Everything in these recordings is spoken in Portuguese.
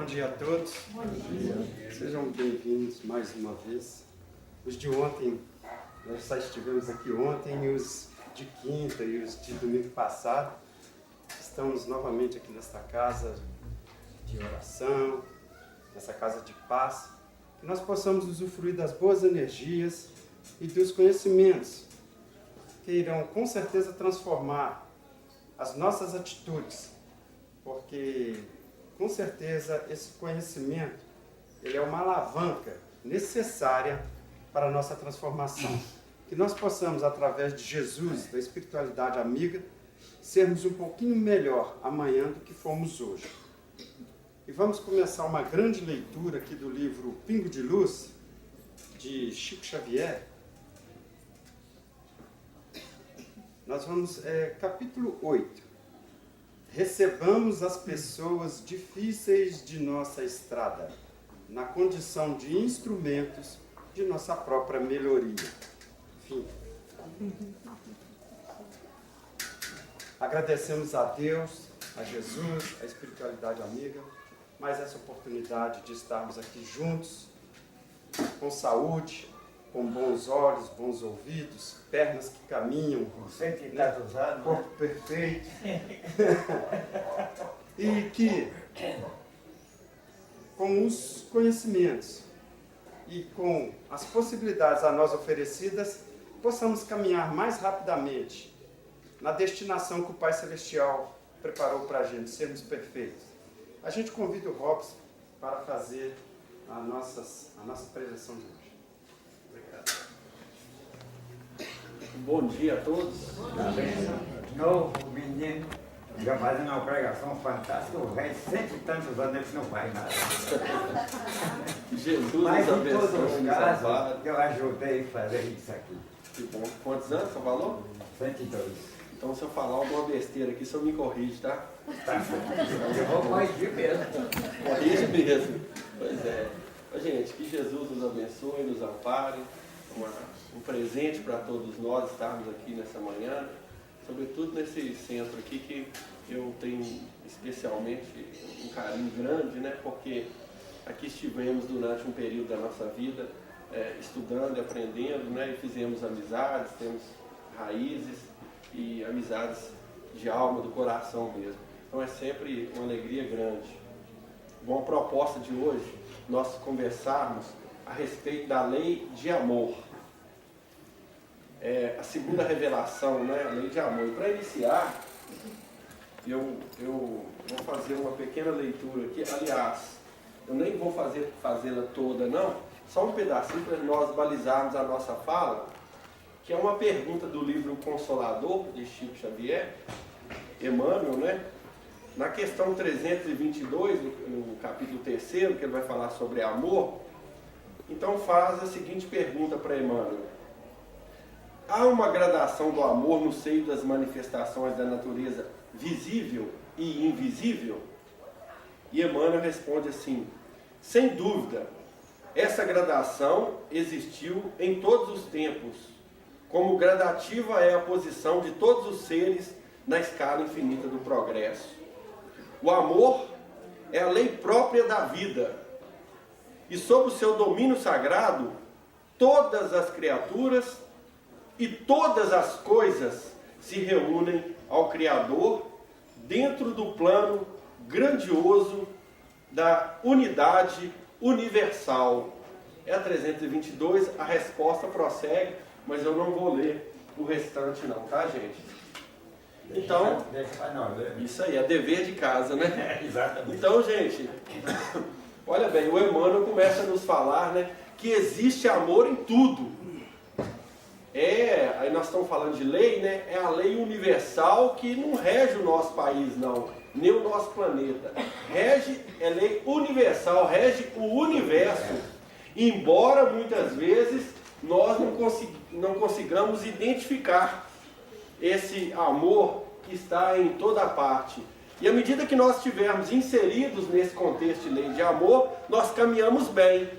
Bom dia a todos. Bom dia. Sejam bem-vindos mais uma vez. Os de ontem, nós só estivemos aqui ontem, e os de quinta e os de domingo passado. Estamos novamente aqui nesta casa de oração, nessa casa de paz. Que nós possamos usufruir das boas energias e dos conhecimentos que irão com certeza transformar as nossas atitudes, porque com certeza esse conhecimento ele é uma alavanca necessária para a nossa transformação. Que nós possamos, através de Jesus, da espiritualidade amiga, sermos um pouquinho melhor amanhã do que fomos hoje. E vamos começar uma grande leitura aqui do livro Pingo de Luz, de Chico Xavier. Nós vamos, capítulo 8. Recebamos as pessoas difíceis de nossa estrada, na condição de instrumentos de nossa própria melhoria. Fim. Agradecemos a Deus, a Jesus, a espiritualidade amiga, mais essa oportunidade de estarmos aqui juntos, com saúde, com bons olhos, bons ouvidos, pernas que caminham, corpo perfeito. E que, com os conhecimentos e com as possibilidades a nós oferecidas, possamos caminhar mais rapidamente na destinação que o Pai Celestial preparou para a gente, sermos perfeitos. A gente convida o Robson para fazer a nossa preleção de hoje. Obrigado. Bom dia a todos. De novo, o menino já fazendo uma pregação fantástica. O velho, 100 e tantos anos, ele não faz nada. Jesus Mas nos em todos abençoe, os nos casos, ampare. eu ajudei a fazer isso aqui. Que bom. Quantos anos você falou? 102. Então, se eu falar alguma besteira aqui, você me corrige, tá? Tá certo. Eu vou corrigir mesmo. Corrige mesmo. Pois é. Ô, gente, que Jesus nos abençoe, nos ampare. Um presente para todos nós estarmos aqui nessa manhã. Sobretudo nesse centro aqui que eu tenho especialmente um carinho grande, né? Porque aqui estivemos durante um período da nossa vida estudando e aprendendo, né? E fizemos amizades, temos raízes e amizades de alma, do coração mesmo. Então é sempre uma alegria grande. Bom, a proposta de hoje, nós conversarmos a respeito da lei de amor. A segunda revelação, né? A lei de amor. E para iniciar, eu vou fazer uma pequena leitura aqui. Aliás, eu nem vou fazê-la toda, não. Só um pedacinho para nós balizarmos a nossa fala, que é uma pergunta do livro Consolador, de Chico Xavier, Emmanuel, né? Na questão 322, no capítulo 3º, que ele vai falar sobre amor, então faz a seguinte pergunta para Emmanuel. Há uma gradação do amor no seio das manifestações da natureza visível e invisível? E Emmanuel responde assim: sem dúvida, essa gradação existiu em todos os tempos, como gradativa é a posição de todos os seres na escala infinita do progresso. O amor é a lei própria da vida, e sob o seu domínio sagrado, todas as criaturas e todas as coisas se reúnem ao Criador dentro do plano grandioso da unidade universal. É a 322, a resposta prossegue, mas eu não vou ler o restante não, tá, gente? Então, isso aí, é dever de casa, né? Exatamente. Então, gente, olha bem, o Emmanuel começa a nos falar, né, que existe amor em tudo. Aí nós estamos falando de lei, né? É a lei universal que não rege o nosso país, não, nem o nosso planeta. É lei universal, rege o universo. Embora muitas vezes nós não consigamos identificar esse amor que está em toda parte. E à medida que nós estivermos inseridos nesse contexto de lei de amor, nós caminhamos bem.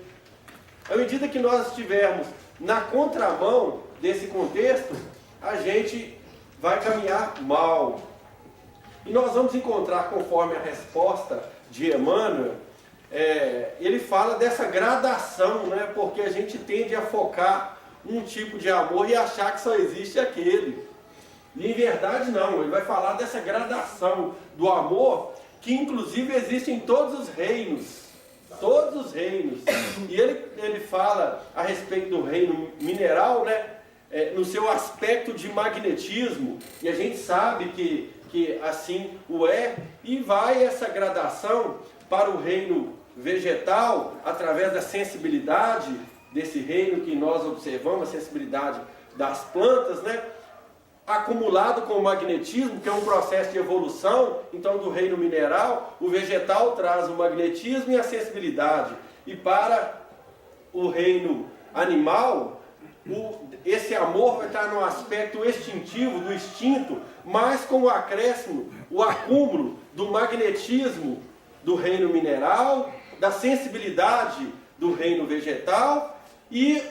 À medida que nós estivermos na contramão desse contexto, a gente vai caminhar mal. E nós vamos encontrar, conforme a resposta de Emmanuel, ele fala dessa gradação, né? Porque a gente tende a focar um tipo de amor e achar que só existe aquele. E em verdade não, ele vai falar dessa gradação do amor que inclusive existe em todos os reinos. Todos os reinos. E ele fala a respeito do reino mineral, né? No seu aspecto de magnetismo, e a gente sabe que assim o é, e vai essa gradação para o reino vegetal, através da sensibilidade desse reino que nós observamos, a sensibilidade das plantas, né? Acumulado com o magnetismo, que é um processo de evolução, então do reino mineral, o vegetal traz o magnetismo e a sensibilidade. E para o reino animal, esse amor vai estar no aspecto extintivo, do instinto, mas com o acréscimo, o acúmulo do magnetismo do reino mineral, da sensibilidade do reino vegetal e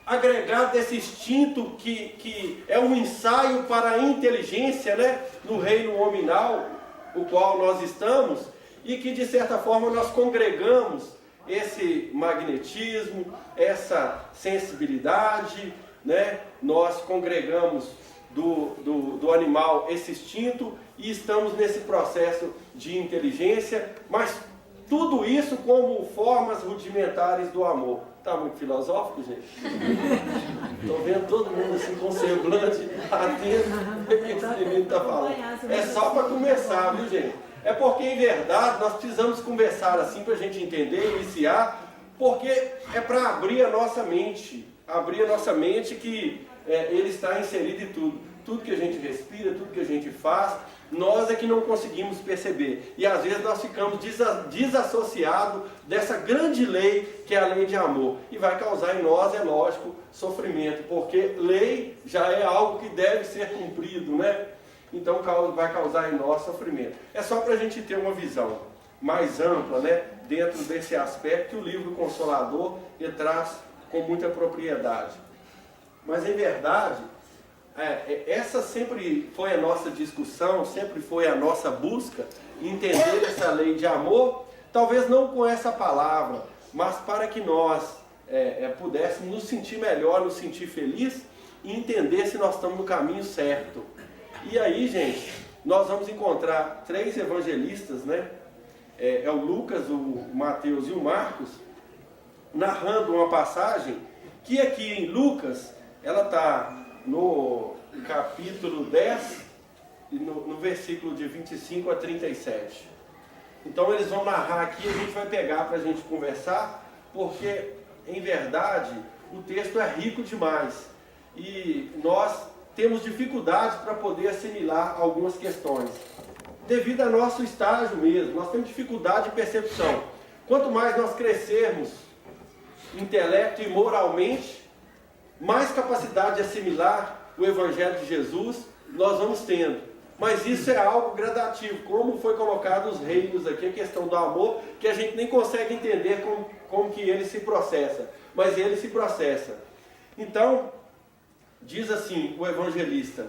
agregado desse instinto que é um ensaio para a inteligência, né, no reino hominal, o qual nós estamos, e que de certa forma nós congregamos esse magnetismo, essa sensibilidade, né, nós congregamos do animal esse instinto e estamos nesse processo de inteligência, mas tudo isso como formas rudimentares do amor. Está muito filosófico, gente? Estou vendo todo mundo assim com semblante atento. O que esse menino está falando? É só para começar, viu, gente? É porque, em verdade, nós precisamos conversar assim para a gente entender, iniciar, porque é para abrir a nossa mente que ele está inserido em tudo. Tudo que a gente respira, tudo que a gente faz, nós é que não conseguimos perceber. E às vezes nós ficamos desassociados dessa grande lei que é a lei de amor. E vai causar em nós, é lógico, sofrimento, porque lei já é algo que deve ser cumprido, né? Então vai causar em nós sofrimento. É só para a gente ter uma visão mais ampla, né? Dentro desse aspecto que o livro Consolador ele traz com muita propriedade. Mas em verdade, essa sempre foi a nossa discussão, sempre foi a nossa busca, entender essa lei de amor, talvez não com essa palavra, mas para que nós pudéssemos nos sentir melhor, nos sentir felizes e entender se nós estamos no caminho certo. E aí, gente, nós vamos encontrar 3 evangelistas, né? É o Lucas, o Mateus e o Marcos, narrando uma passagem que aqui em Lucas, ela está no capítulo 10, e no versículo de 25 a 37. Então eles vão narrar aqui, a gente vai pegar para a gente conversar, porque em verdade o texto é rico demais e nós temos dificuldade para poder assimilar algumas questões, devido ao nosso estágio mesmo. Nós temos dificuldade de percepção. Quanto mais nós crescermos intelecto e moralmente, mais capacidade de assimilar o Evangelho de Jesus nós vamos tendo. Mas isso é algo gradativo, como foi colocado os reinos aqui, a questão do amor, que a gente nem consegue entender como que ele se processa, mas ele se processa. Então, diz assim o evangelista: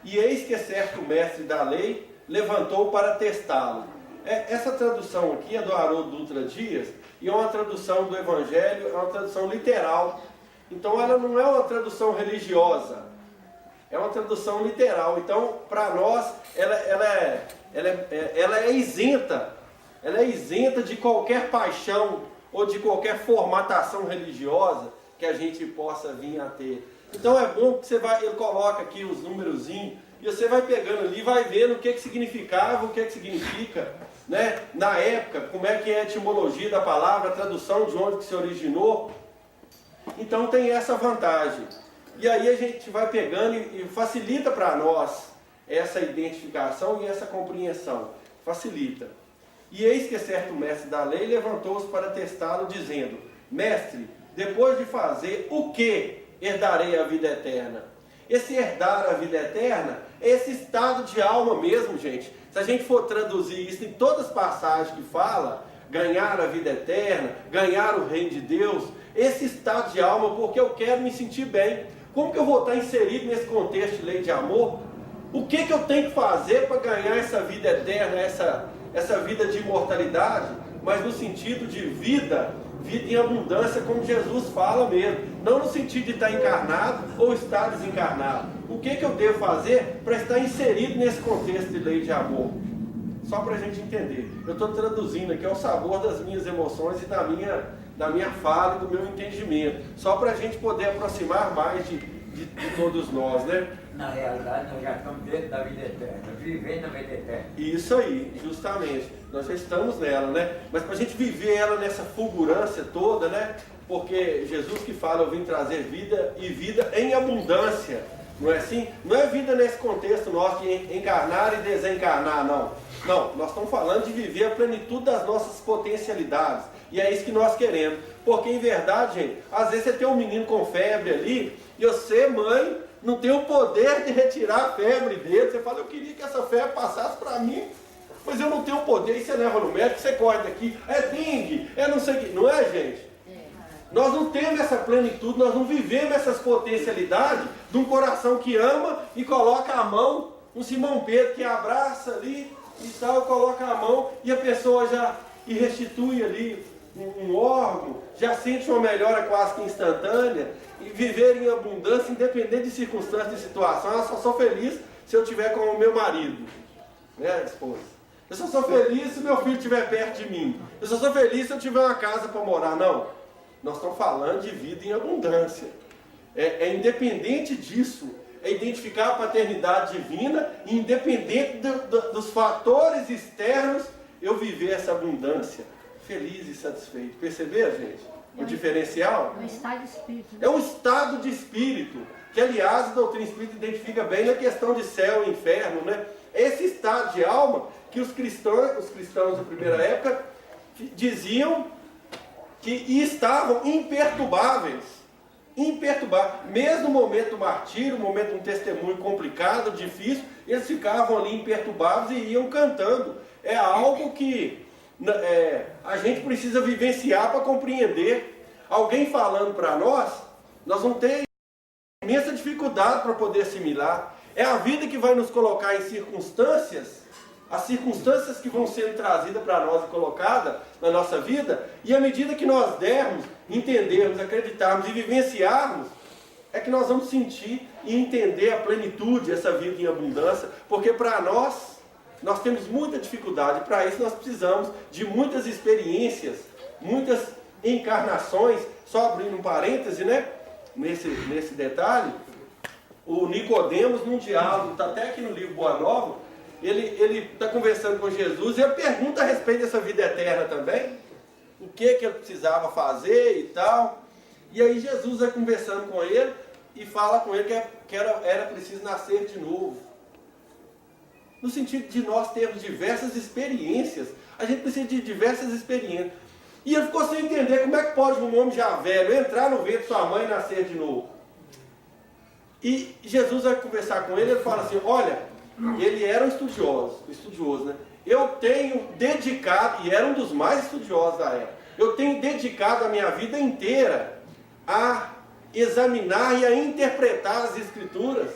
e eis que certo mestre da lei levantou para testá-lo. Essa tradução aqui é do Haroldo Dutra Dias, e é uma tradução do Evangelho, é uma tradução literal. Então ela não é uma tradução religiosa, é uma tradução literal. Então, para nós, ela é isenta. Ela é isenta de qualquer paixão ou de qualquer formatação religiosa que a gente possa vir a ter. Então é bom que ele coloca aqui os númerozinhos e você vai pegando ali, vai vendo o que significava, o que significa, né? Na época, como é que é a etimologia da palavra, a tradução de onde que se originou. Então tem essa vantagem. E aí a gente vai pegando e facilita para nós essa identificação e essa compreensão. Facilita. E eis que certo mestre da lei levantou-se para testá-lo, dizendo: mestre, depois de fazer o que herdarei a vida eterna? Esse herdar a vida eterna é esse estado de alma mesmo, gente. Se a gente for traduzir isso em todas as passagens que fala, ganhar a vida eterna, ganhar o reino de Deus, esse estado de alma, porque eu quero me sentir bem. Como que eu vou estar inserido nesse contexto de lei de amor? O que eu tenho que fazer para ganhar essa vida eterna, essa vida de imortalidade? mas no sentido de vida, vida em abundância, como Jesus fala mesmo. Não no sentido de estar encarnado ou estar desencarnado. O que eu devo fazer para estar inserido nesse contexto de lei de amor? Só para a gente entender. Eu estou traduzindo aqui ao sabor das minhas emoções e da minha fala e do meu entendimento. Só para a gente poder aproximar mais de todos nós, né? Na realidade, nós já estamos dentro da vida eterna, vivendo a vida eterna. Isso aí, justamente. Nós já estamos nela, né? Mas para a gente viver ela nessa fulgurância toda, né? Porque Jesus que fala, eu vim trazer vida e vida em abundância. Não é assim? Não é vida nesse contexto nosso de encarnar e desencarnar, não. Não, nós estamos falando de viver a plenitude das nossas potencialidades. E é isso que nós queremos. Porque em verdade, gente, às vezes você tem um menino com febre ali, e você, mãe, não tem o poder de retirar a febre dele. Você fala, eu queria que essa febre passasse para mim, mas eu não tenho o poder. E você leva no médico, você corre daqui, é dengue, é não sei o que. Não é, gente? Nós não temos essa plenitude, nós não vivemos essas potencialidades de um coração que ama e coloca a mão, um Simão Pedro que abraça ali e tal, coloca a mão e a pessoa já e restitui ali um órgão, já sente uma melhora quase que instantânea, e viver em abundância, independente de circunstâncias, de situação. Eu só sou feliz se eu estiver com o meu marido, né, esposa? Eu só sou feliz se meu filho estiver perto de mim. Eu só sou feliz se eu tiver uma casa para morar. Não. Nós estamos falando de vida em abundância. É independente disso. É identificar a paternidade divina e independente dos fatores externos, eu viver essa abundância. Feliz e satisfeito. Perceberam, gente? O diferencial? É um estado de espírito. É um estado de espírito. Que, aliás, a doutrina espírita identifica bem na questão de céu e inferno, né? Esse estado de alma que os cristãos da primeira época diziam que estavam imperturbáveis. Imperturbáveis. Mesmo no momento do martírio, no momento de um testemunho complicado, difícil, eles ficavam ali imperturbáveis e iam cantando. É algo que a gente precisa vivenciar para compreender. Alguém falando para nós vamos ter imensa dificuldade para poder assimilar. É a vida que vai nos colocar em circunstâncias, as circunstâncias que vão sendo trazidas para nós e colocadas na nossa vida, e à medida que nós dermos, entendermos, acreditarmos e vivenciarmos, é que nós vamos sentir e entender a plenitude, essa vida em abundância, porque para nós temos muita dificuldade. Para isso nós precisamos de muitas experiências, muitas encarnações. Só abrindo um parêntese, né? Nesse detalhe, o Nicodemos, num diálogo, está até aqui no livro Boa Nova, ele está conversando com Jesus e ele pergunta a respeito dessa vida eterna também, o que ele precisava fazer e tal. E aí Jesus vai conversando com ele e fala com ele que era preciso nascer de novo. No sentido de nós termos diversas experiências. A gente precisa de diversas experiências. E ele ficou sem entender como é que pode um homem já velho entrar no ventre de sua mãe e nascer de novo. E Jesus vai conversar com ele e ele fala assim, olha, ele era um estudioso, né? Eu tenho dedicado, e era um dos mais estudiosos da época, eu tenho dedicado a minha vida inteira a examinar e a interpretar as Escrituras.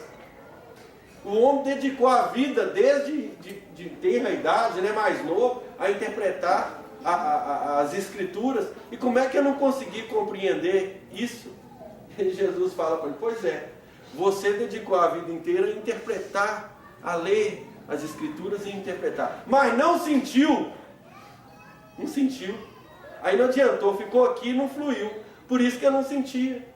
O homem dedicou a vida desde de tenra idade, né, mais novo, a interpretar as Escrituras. E como é que eu não consegui compreender isso? E Jesus fala para ele, pois é, você dedicou a vida inteira a interpretar, a ler as Escrituras e interpretar, mas não sentiu. Aí não adiantou, ficou aqui e não fluiu. Por isso que eu não sentia.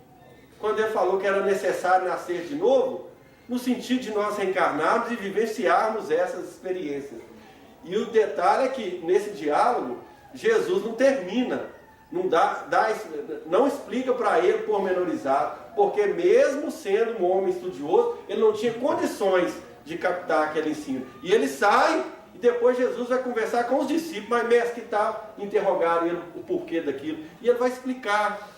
Quando ele falou que era necessário nascer de novo, no sentido de nós reencarnarmos e vivenciarmos essas experiências. E o detalhe é que nesse diálogo, Jesus não termina, não explica para ele pormenorizado, porque mesmo sendo um homem estudioso, ele não tinha condições de captar aquele ensino. E ele sai, e depois Jesus vai conversar com os discípulos, mas mestre, que tal? Interrogaram ele o porquê daquilo. E ele vai explicar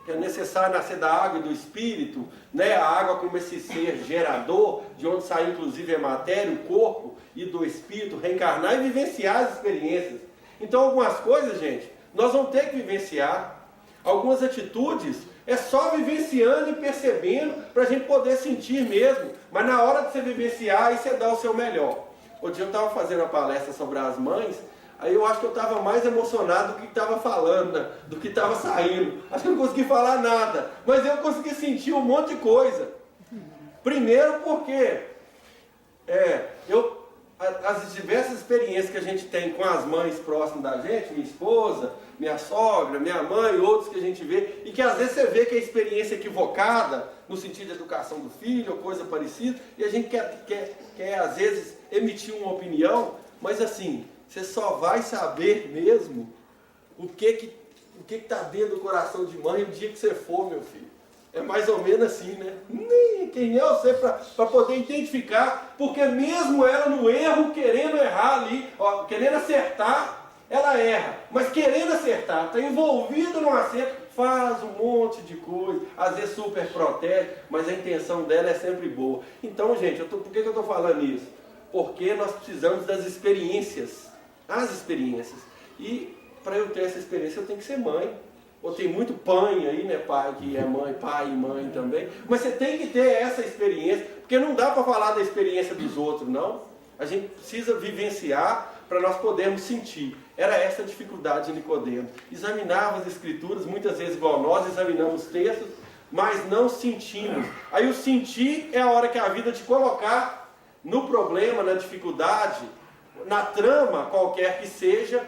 que é necessário nascer da água e do Espírito, né? A água como esse ser gerador, de onde sai inclusive a matéria, o corpo e do Espírito, reencarnar e vivenciar as experiências. Então algumas coisas, gente, nós vamos ter que vivenciar. Algumas atitudes é só vivenciando e percebendo para a gente poder sentir mesmo. Mas na hhora de você vivenciar, aí você dá o seu melhor. Outro dia eu estava fazendo uma palestra sobre as mães, Aí eu acho que eu estava mais emocionado do que estava falando, né? Do que estava saindo. Acho que eu não consegui falar nada, mas eu consegui sentir um monte de coisa. Primeiro porque as diversas experiências que a gente tem com as mães próximas da gente, minha esposa, minha sogra, minha mãe, outros que a gente vê, e que às vezes você vê que é experiência equivocada, no sentido de educação do filho, ou coisa parecida, e a gente quer às vezes emitir uma opinião, mas assim, você só vai saber mesmo o que está dentro do coração de mãe o dia que você for, meu filho. É mais ou menos assim, né? Nem quem é você para poder identificar, porque mesmo ela no erro, querendo errar ali, ó, querendo acertar, ela erra. Mas querendo acertar, está envolvida no acerto, faz um monte de coisa, às vezes super protege, mas a intenção dela é sempre boa. Então, gente, por que eu estou falando isso? Porque nós precisamos das experiências, as experiências. E para eu ter essa experiência, eu tenho que ser mãe. Ou tem muito pai aí, né, pai que é mãe, pai e mãe também. Mas você tem que ter essa experiência, porque não dá para falar da experiência dos outros, não. A gente precisa vivenciar para nós podermos sentir. Era essa a dificuldade de Nicodemo. Examinava as escrituras, muitas vezes igual nós examinamos textos, mas não sentimos. Aí o sentir é a hora que a vida te colocar no problema, na dificuldade, na trama qualquer que seja,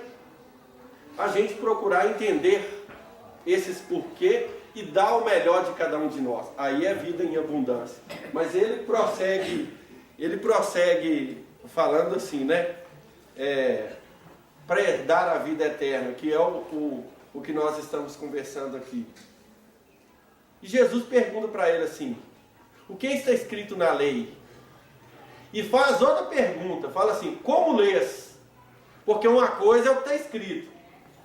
a gente procurar entender esses porquê e dar o melhor de cada um de nós. Aí é vida em abundância. Mas ele prossegue falando assim, né? Para herdar a vida eterna, que é o que nós estamos conversando aqui. E Jesus pergunta para ele assim, o que está escrito na lei? E faz outra pergunta, fala assim, como lês? Porque uma coisa é o que está escrito,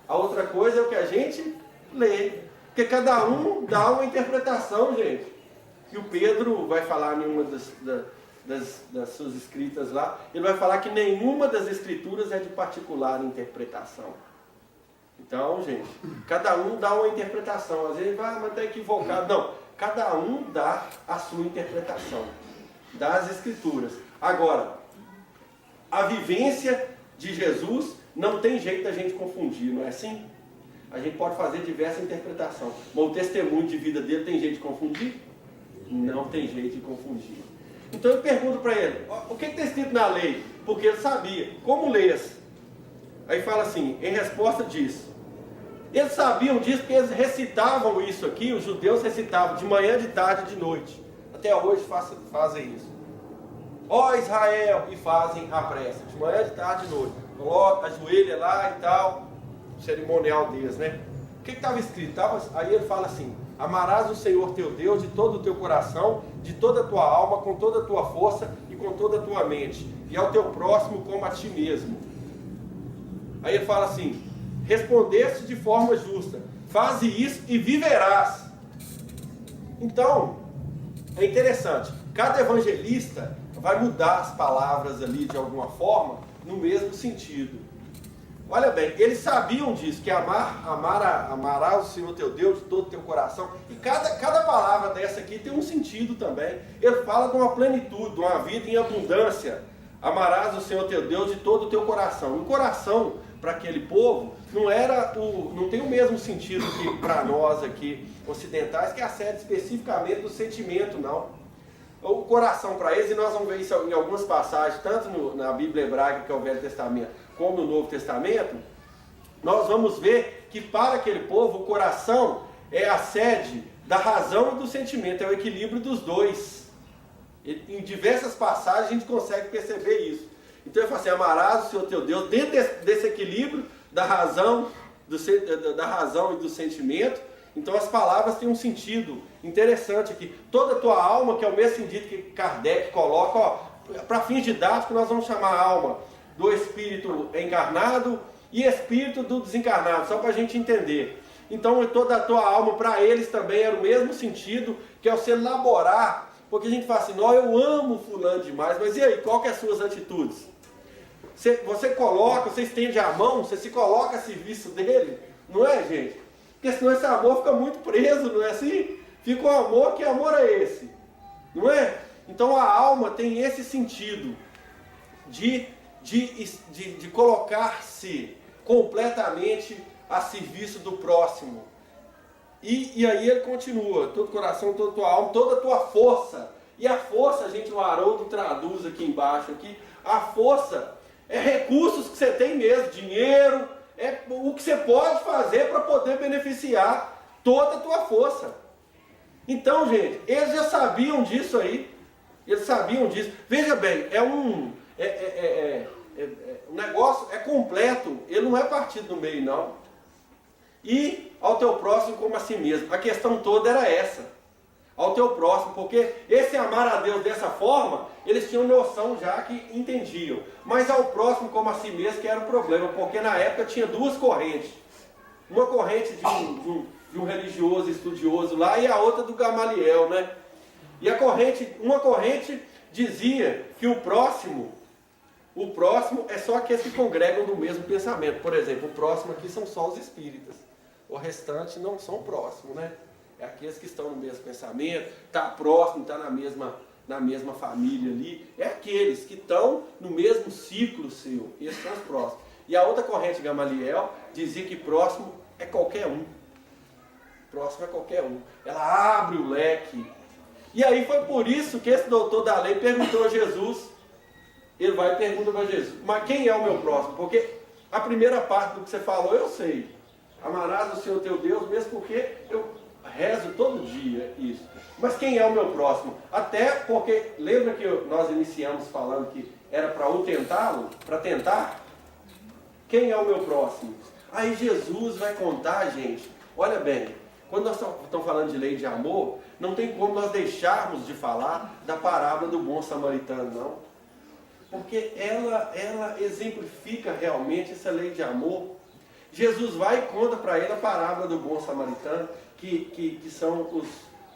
a outra coisa é o que a gente lê, porque cada um dá uma interpretação, gente. E o Pedro vai falar em uma das suas escritas lá, ele vai falar que nenhuma das escrituras é de particular interpretação. Então, gente, cada um dá uma interpretação. Às vezes vai, mas está equivocado. Não, cada um dá a sua interpretação das escrituras. Agora, a vivência de Jesus não tem jeito da gente confundir, não é assim? A gente pode fazer diversas interpretações. Mas o testemunho de vida dele tem jeito de confundir? Não tem jeito de confundir. Então eu pergunto para ele, o que está escrito na lei? Porque ele sabia. Como lês? Aí fala assim, em resposta disso. Eles sabiam disso porque eles recitavam isso aqui, os judeus recitavam de manhã, de tarde e de noite. Até hoje fazem isso. Ó Israel, e fazem a prece, de manhã, de tarde e de noite. Coloca, ajoelha lá e tal. Cerimonial deles, né? O que estava escrito? Aí ele fala assim, amarás o Senhor teu Deus de todo o teu coração, de toda a tua alma, com toda a tua força e com toda a tua mente, e ao teu próximo como a ti mesmo. Aí ele fala assim, respondeste de forma justa, faze isso e viverás. Então, é interessante, cada evangelista vai mudar as palavras ali de alguma forma, no mesmo sentido. Olha bem, eles sabiam disso, que amarás o Senhor teu Deus de todo o teu coração. E cada palavra dessa aqui tem um sentido também. Ele fala de uma plenitude, de uma vida em abundância. Amarás o Senhor teu Deus de todo o teu coração. E o coração, para aquele povo, não tem o mesmo sentido que para nós aqui ocidentais, que acede especificamente do sentimento, não. O coração para eles, e nós vamos ver isso em algumas passagens, tanto na Bíblia hebraica, que é o Velho Testamento, como no Novo Testamento, nós vamos ver que para aquele povo o coração é a sede da razão e do sentimento, é o equilíbrio dos dois. Em diversas passagens a gente consegue perceber isso. Então ele fala assim, amarás o Senhor teu Deus, dentro desse equilíbrio da razão e do sentimento. Então as palavras têm um sentido interessante aqui. Toda a tua alma, que é o mesmo sentido que Kardec coloca, para fins didáticos nós vamos chamar a alma do espírito encarnado e espírito do desencarnado, só para a gente entender. Então toda a tua alma, para eles também era o mesmo sentido, que é você elaborar, porque a gente fala assim, eu amo fulano demais, mas e aí, qual que é as suas atitudes? Você estende a mão, você se coloca a serviço dele, não é, gente? Porque senão esse amor fica muito preso, não é assim? Fica um amor, que amor é esse? Não é? Então a alma tem esse sentido de colocar-se completamente a serviço do próximo. E aí ele continua, todo coração, toda tua alma, toda a tua força. E a força, gente, o Haroldo traduz aqui embaixo, aqui, a força é recursos que você tem mesmo, dinheiro, é o que você pode fazer para poder beneficiar toda a tua força. Então, gente, eles já sabiam disso aí, eles sabiam disso. Veja bem, o negócio é completo, ele não é partido no meio, não. E ao teu próximo como a si mesmo. A questão toda era essa. Ao teu próximo, porque esse amar a Deus dessa forma, eles tinham noção já que entendiam. Mas ao próximo como a si mesmo que era o problema, porque na época tinha duas correntes. Uma corrente de um religioso estudioso lá e a outra do Gamaliel, né? E uma corrente dizia que o próximo é só aqueles que congregam do mesmo pensamento. Por exemplo, o próximo aqui são só os espíritas. O restante não são próximos, né? É aqueles que estão no mesmo pensamento, está próximo, está na mesma família ali. É aqueles que estão no mesmo ciclo seu. Esses são os próximos. E a outra corrente, Gamaliel, dizia que próximo é qualquer um. Próximo é qualquer um. Ela abre o leque. E aí foi por isso que esse doutor da lei perguntou a Jesus. Ele vai e pergunta para Jesus, mas quem é o meu próximo? Porque a primeira parte do que você falou eu sei. Amarás o Senhor teu Deus, mesmo porque eu rezo todo dia isso. Mas quem é o meu próximo? Até porque, lembra que nós iniciamos falando que era para o tentá-lo? Para tentar? Quem é o meu próximo? Aí Jesus vai contar, gente, olha bem, quando nós estamos falando de lei de amor, não tem como nós deixarmos de falar da parábola do bom samaritano, não. Porque ela exemplifica realmente essa lei de amor. Jesus vai e conta para ele a parábola do bom samaritano, que são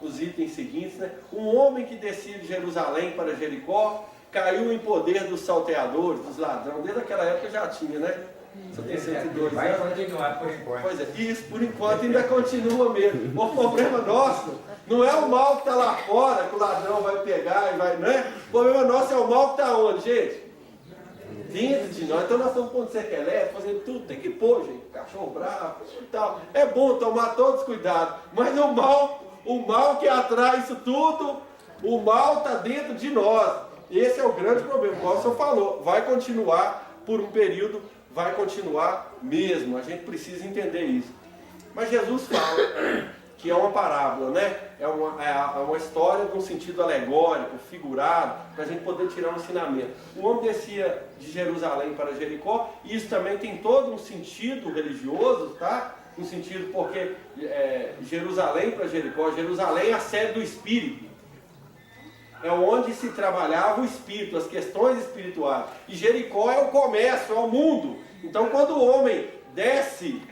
os itens seguintes, né? Um homem que descia de Jerusalém para Jericó, caiu em poder dos salteadores, dos ladrões, desde aquela época já tinha, né? Você tem 102 vai anos. continuar por enquanto. Pois é, isso por enquanto ainda continua mesmo. O problema nosso não é o mal que está lá fora, que o ladrão vai pegar e vai, né? O problema nosso é o mal que está onde, gente? Dentro de nós. Então nós estamos pondo cerca elétrica, fazendo tudo, tem que pôr, gente. Cachorro bravo e tal. É bom tomar todos os cuidados, mas o mal que atrai isso tudo, o mal está dentro de nós. Esse é o grande problema, como o senhor falou. Vai continuar por um período, vai continuar mesmo. A gente precisa entender isso. Mas Jesus fala que é uma parábola, né? É uma história de um sentido alegórico, figurado, para a gente poder tirar um ensinamento. O homem descia de Jerusalém para Jericó, e isso também tem todo um sentido religioso, tá? Um sentido porque Jerusalém para Jericó, Jerusalém é a sede do Espírito. É onde se trabalhava o Espírito, as questões espirituais. E Jericó é o comércio, é o mundo. Então quando o homem desce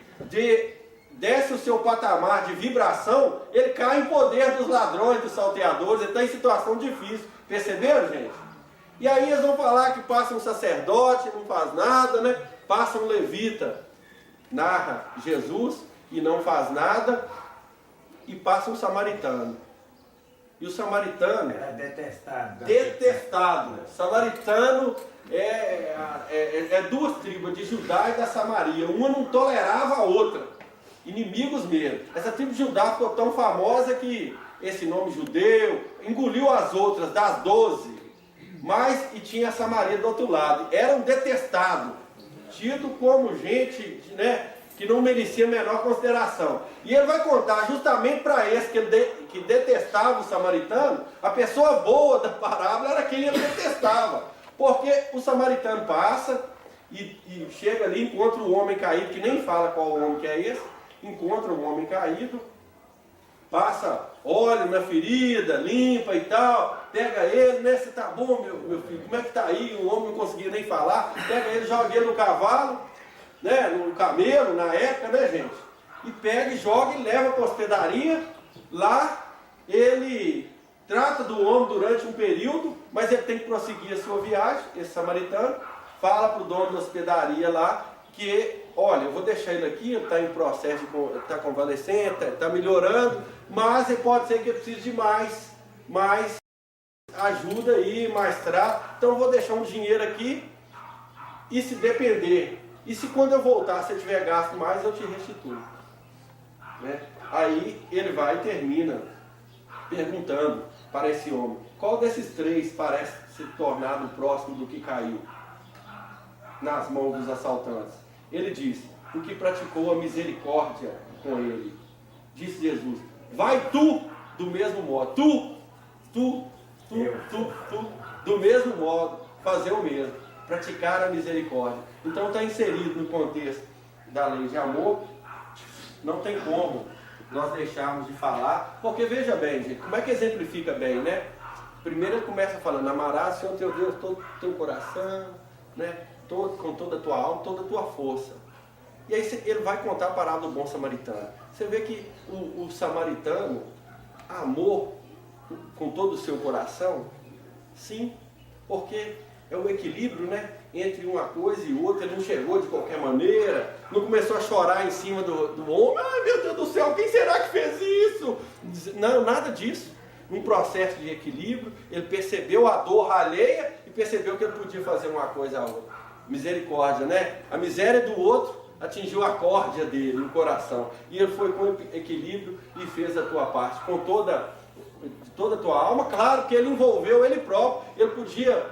o seu patamar de vibração, ele cai em poder dos ladrões, dos salteadores, ele está em situação difícil. Perceberam, gente? E aí eles vão falar que passa um sacerdote, não faz nada, né? Passa um levita, narra Jesus, e não faz nada, e passa um samaritano. E o samaritano... Era detestado. Detestado. Samaritano é duas tribos, de Judá e da Samaria. Uma não tolerava a outra. Inimigos mesmo. Essa tribo de Judá ficou tão famosa que esse nome judeu engoliu as outras, das 12. E tinha a Samaria do outro lado. Eram detestados. Tido como gente, né, que não merecia a menor consideração. E ele vai contar justamente para esse que detestava o samaritano, a pessoa boa da parábola era quem ele detestava. Porque o samaritano passa e chega ali, encontra o homem caído, que nem fala qual homem que é esse, encontra o homem caído, passa óleo na ferida, limpa e tal, pega ele, né, você tá bom, meu filho, como é que tá aí? O homem não conseguia nem falar, pega ele, joga ele no cavalo, né, no camelo, na época, né, gente? E pega e joga e leva para a hospedaria. Lá ele trata do homem durante um período, mas ele tem que prosseguir a sua viagem. Esse samaritano fala para o dono da hospedaria lá que, olha, eu vou deixar ele aqui, ele está em processo, está convalescente, está melhorando, mas pode ser que ele precise de mais ajuda aí, mais trato. Então eu vou deixar um dinheiro aqui, e se depender E se quando eu voltar, você tiver gasto mais, eu te restituo. Né? Aí ele vai e termina perguntando para esse homem, qual desses três parece se tornar o próximo do que caiu nas mãos dos assaltantes? Ele diz, o que praticou a misericórdia com ele. Disse Jesus, vai tu do mesmo modo, tu, do mesmo modo, fazer o mesmo, praticar a misericórdia. Então está inserido no contexto da lei de amor, não tem como nós deixarmos de falar, porque veja bem, gente, como é que exemplifica bem, né? Primeiro ele começa falando, amarás o Senhor teu Deus todo o teu coração, né? Com toda a tua alma, toda a tua força. E aí ele vai contar a parábola do bom samaritano. Você vê que o samaritano amou com todo o seu coração, sim, porque é o equilíbrio, né, entre uma coisa e outra. Ele não chegou de qualquer maneira, não começou a chorar em cima do homem, ai meu Deus do céu, quem será que fez isso? Não, nada disso. Um processo de equilíbrio, ele percebeu a dor alheia e percebeu que ele podia fazer uma coisa a outra. Misericórdia, né? A miséria do outro atingiu a córdia dele, o coração. E ele foi com equilíbrio e fez a tua parte, com toda a tua alma. Claro que ele envolveu ele próprio. Ele podia,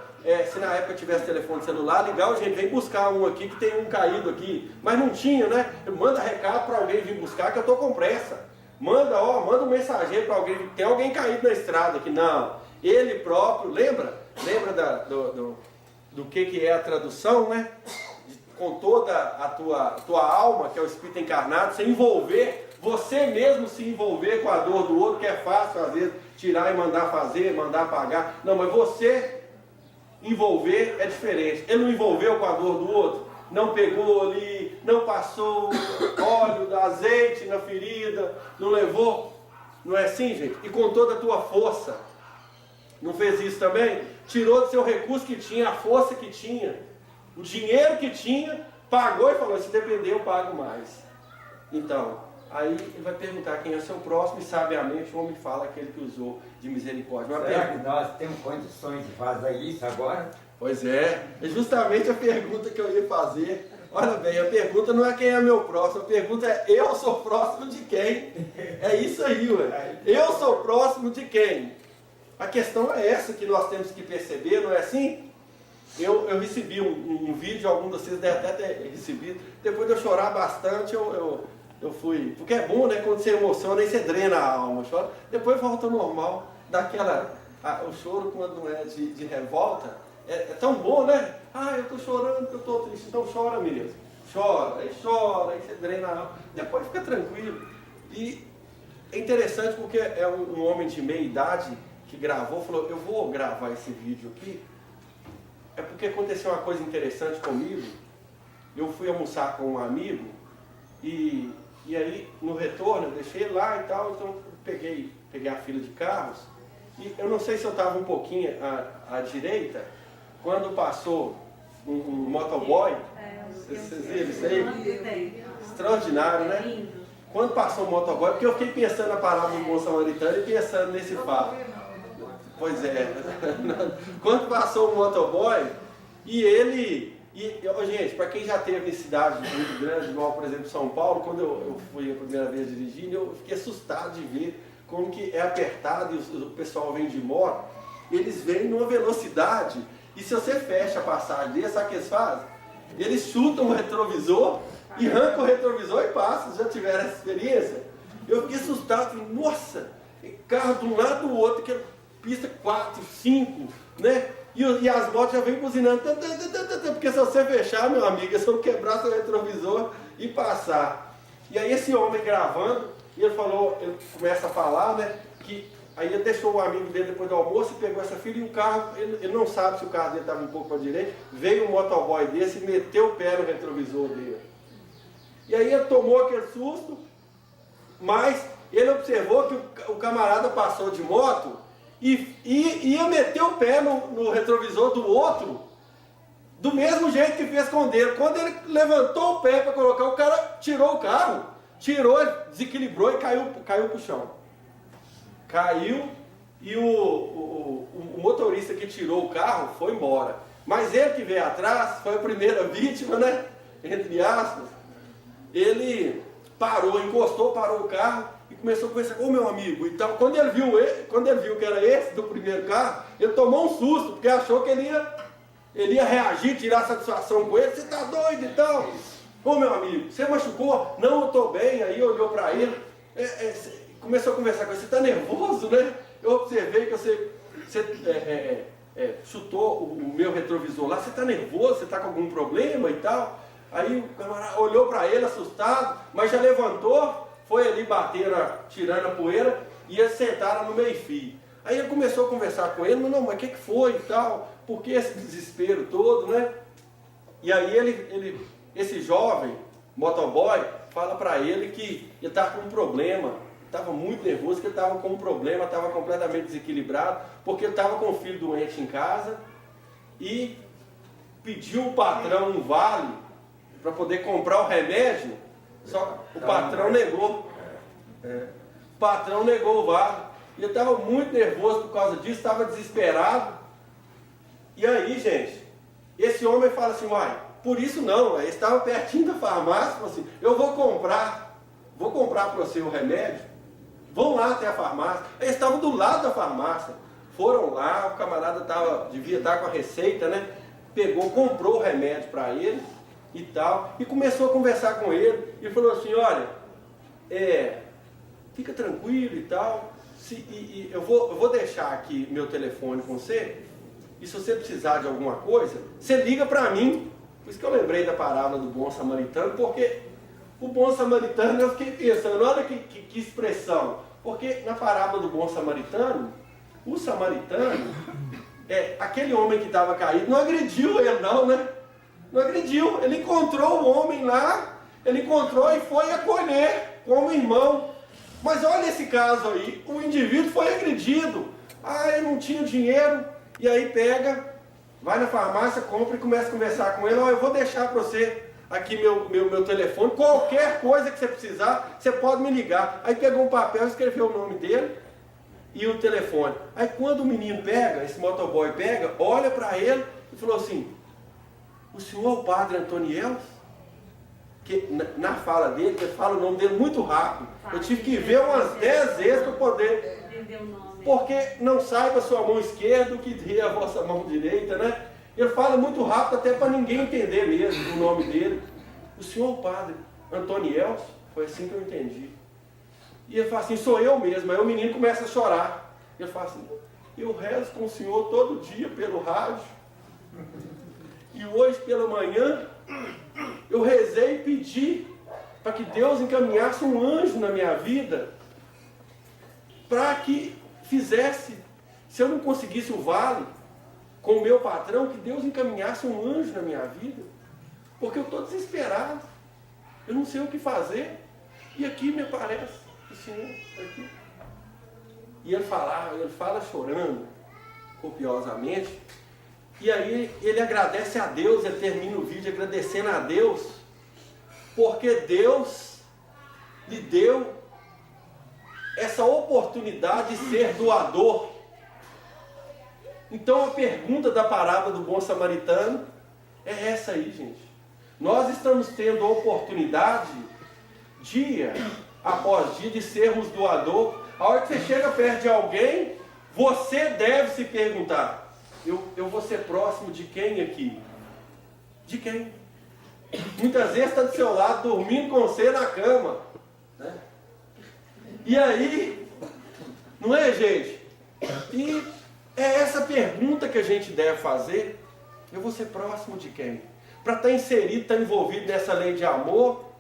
se na época tivesse telefone celular, ligar, gente, vem buscar um aqui que tem um caído aqui. Mas não tinha, né? Manda recado para alguém vir buscar que eu estou com pressa. Manda um mensageiro para alguém, tem alguém caído na estrada aqui. Não, ele próprio, lembra do que é a tradução, né? Com toda a tua alma, que é o Espírito encarnado, se envolver, você mesmo se envolver com a dor do outro, que é fácil às vezes tirar e mandar fazer, mandar pagar. Não, mas você envolver é diferente. Ele não envolveu com a dor do outro, não pegou ali, não passou óleo, azeite na ferida, não levou. Não é assim, gente? E com toda a tua força, não fez isso também? Tirou do seu recurso que tinha, a força que tinha, o dinheiro que tinha, pagou e falou, se depender eu pago mais. Então, aí ele vai perguntar quem é seu próximo e sabiamente o homem fala aquele que usou de misericórdia. Será que nós temos condições de fazer isso agora? Pois é justamente a pergunta que eu ia fazer. Olha bem, a pergunta não é quem é meu próximo, a pergunta é eu sou próximo de quem? É isso aí, ué. Eu sou próximo de quem? A questão é essa que nós temos que perceber, não é assim? Eu recebi um vídeo, algum de vocês deve até ter recebido. Depois de eu chorar bastante, eu fui. Porque é bom, né? Quando você emociona, aí você drena a alma, chora. Depois volta ao normal. O choro, quando não é de revolta, é tão bom, né? Ah, eu estou chorando porque eu estou triste. Então chora mesmo. Chora, aí você drena a alma. Depois fica tranquilo. E é interessante porque é um homem de meia idade que gravou, falou, eu vou gravar esse vídeo aqui. É porque aconteceu uma coisa interessante comigo. Eu fui almoçar com um amigo e aí no retorno eu deixei ele lá e tal, então peguei a fila de carros e eu não sei se eu estava um pouquinho à direita, quando passou um motoboy, vocês viram isso aí? Extraordinário, né? Quando passou o motoboy, porque eu fiquei pensando na parábola do bom samaritano e pensando nesse fato. Pois é, quando passou o motoboy, gente, para quem já teve em cidade muito grande, igual por exemplo São Paulo, quando eu fui a primeira vez dirigindo, eu fiquei assustado de ver como que é apertado e o pessoal vem de moto, eles vêm numa velocidade, e se você fecha a passagem dele, sabe o que eles fazem? Eles chutam o retrovisor, e arrancam o retrovisor e passam. Já tiveram essa experiência? Eu fiquei assustado, falei, nossa, carro de um lado do outro, que pista 4, 5, né? E as motos já vêm buzinando, porque se você fechar, meu amigo, é só quebrar seu retrovisor e passar. E aí esse homem gravando, e ele falou, ele começa a falar, né, que aí ele deixou o amigo dele depois do almoço e pegou essa filha e o carro, ele não sabe se o carro dele estava um pouco para a direita, veio um motoboy desse e meteu o pé no retrovisor dele. E aí ele tomou aquele susto, mas ele observou que o camarada passou de moto e ia meter o pé no retrovisor do outro, do mesmo jeito que fez com o dele. Quando ele levantou o pé para colocar, o cara tirou o carro, desequilibrou e caiu para o chão. Caiu e o motorista que tirou o carro foi embora. Mas ele que veio atrás foi a primeira vítima, né? entre aspas, ele parou o carro e começou a conversar com o meu amigo. Então, quando ele viu que era esse do primeiro carro, ele tomou um susto, porque achou que ele ia reagir, tirar satisfação com ele. Você tá doido e tal? Ô meu amigo, você machucou? Não, eu tô bem. Aí olhou para ele, começou a conversar com ele. Você tá nervoso, né? Eu observei que você chutou o meu retrovisor lá. Você tá nervoso? Você tá com algum problema e tal? Aí o camarada olhou para ele assustado, mas já levantou, foi ali tirando a poeira, e eles sentaram no meio-fio. Aí ele começou a conversar com ele, mas o que foi e tal? Por que esse desespero todo, né? E aí esse jovem motoboy fala para ele que ele estava com um problema, estava muito nervoso, que ele estava com um problema, estava completamente desequilibrado, porque ele estava com um filho doente em casa e pediu o patrão um vale para poder comprar o remédio, só que o patrão negou. O patrão negou o vale. E ele estava muito nervoso por causa disso, estava desesperado. E aí, gente, esse homem fala assim, uai, por isso não, ele estava pertinho da farmácia, falou assim, eu vou comprar para você o remédio, vão lá até a farmácia. Eles estavam do lado da farmácia, foram lá, o camarada devia estar com a receita, né? Comprou o remédio para ele e tal, e começou a conversar com ele, e falou assim, olha, fica tranquilo e tal, eu vou deixar aqui meu telefone com você, e se você precisar de alguma coisa, você liga para mim. Por isso que eu lembrei da parábola do bom samaritano, porque o bom samaritano, eu fiquei pensando, olha que expressão, porque na parábola do bom samaritano, o samaritano, aquele homem que estava caído, não agrediu ele não, né? Não agrediu, ele encontrou o homem lá, ele encontrou e foi acolher como irmão. Mas olha esse caso aí, o indivíduo foi agredido, ele não tinha dinheiro, e aí vai na farmácia, compra e começa a conversar com ele, eu vou deixar para você aqui meu telefone, qualquer coisa que você precisar, você pode me ligar. Aí pegou um papel, escreveu o nome dele e o telefone. Aí quando o menino esse motoboy pega, olha para ele e falou assim, o senhor é o padre Antoniel? Que na fala dele, ele fala o nome dele muito rápido. Eu tive que ver umas 10 vezes para poder entender o nome. Porque não saiba a sua mão esquerda o que dê a vossa mão direita, né? Ele fala muito rápido até para ninguém entender mesmo o nome dele. O senhor é o padre Antoniel? Foi assim que eu entendi. E ele fala assim, sou eu mesmo. Aí o menino começa a chorar. Ele fala assim, eu rezo com o senhor todo dia pelo rádio. E hoje pela manhã, eu rezei e pedi para que Deus encaminhasse um anjo na minha vida, para que fizesse, se eu não conseguisse o vale com o meu patrão, que Deus encaminhasse um anjo na minha vida, porque eu estou desesperado, eu não sei o que fazer, e aqui me aparece o Senhor, aqui. E ele fala chorando copiosamente. E aí ele agradece a Deus, ele termina o vídeo agradecendo a Deus, porque Deus lhe deu essa oportunidade de ser doador. Então a pergunta da parábola do bom samaritano é essa aí, gente. Nós estamos tendo a oportunidade, dia após dia, de sermos doador. A hora que você chega perto de alguém, você deve se perguntar, eu vou ser próximo de quem aqui? De quem? Muitas vezes está do seu lado, dormindo com você na cama. Né? E aí, não é, gente? E é essa pergunta que a gente deve fazer. Eu vou ser próximo de quem? Para estar inserido, estar envolvido nessa lei de amor,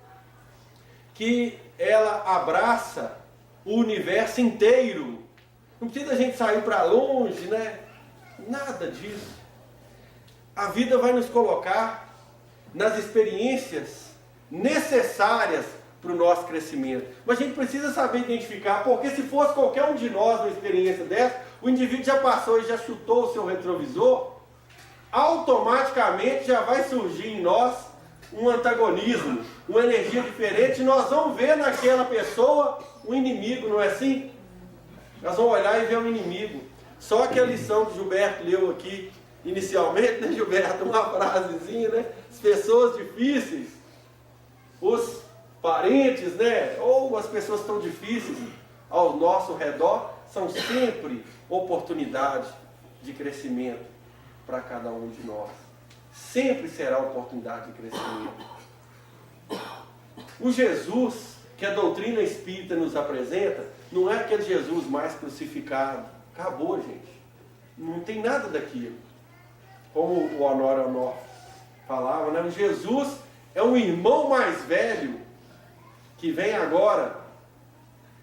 que ela abraça o universo inteiro. Não precisa a gente sair para longe, né? Nada disso. A vida vai nos colocar nas experiências necessárias para o nosso crescimento. Mas a gente precisa saber identificar, porque se fosse qualquer um de nós numa experiência dessa, o indivíduo já passou e já chutou o seu retrovisor, automaticamente já vai surgir em nós um antagonismo, uma energia diferente, e nós vamos ver naquela pessoa um inimigo, não é assim? Nós vamos olhar e ver um inimigo. Só que a lição que Gilberto leu aqui inicialmente, né, Gilberto? Uma frasezinha, né? As pessoas difíceis, os parentes, né? Ou as pessoas tão difíceis ao nosso redor, são sempre oportunidade de crescimento para cada um de nós. Sempre será oportunidade de crescimento. O Jesus que a doutrina espírita nos apresenta não é aquele Jesus mais crucificado. Acabou, gente. Não tem nada daquilo. Como o Honório falava, né? O Jesus é um irmão mais velho que vem agora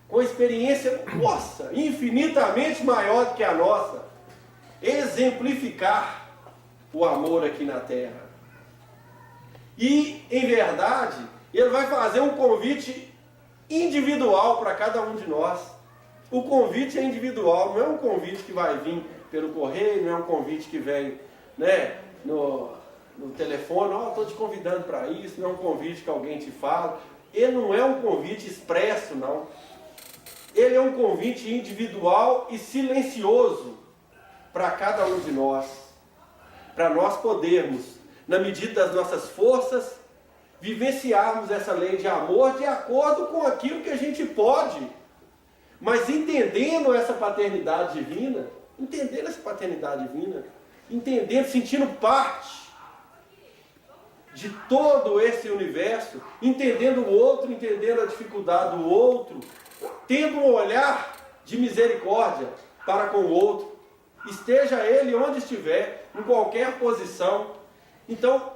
com experiência, nossa, infinitamente maior do que a nossa, exemplificar o amor aqui na terra. E, em verdade, ele vai fazer um convite individual para cada um de nós. O convite é individual, não é um convite que vai vir pelo correio, não é um convite que vem, né, no telefone, estou te convidando para isso, não é um convite que alguém te fala. Ele não é um convite expresso, não. Ele é um convite individual e silencioso para cada um de nós. Para nós podermos, na medida das nossas forças, vivenciarmos essa lei de amor de acordo com aquilo que a gente pode. Mas entendendo essa paternidade divina, entendendo, sentindo parte de todo esse universo, entendendo o outro, entendendo a dificuldade do outro, tendo um olhar de misericórdia para com o outro, esteja ele onde estiver, em qualquer posição. Então,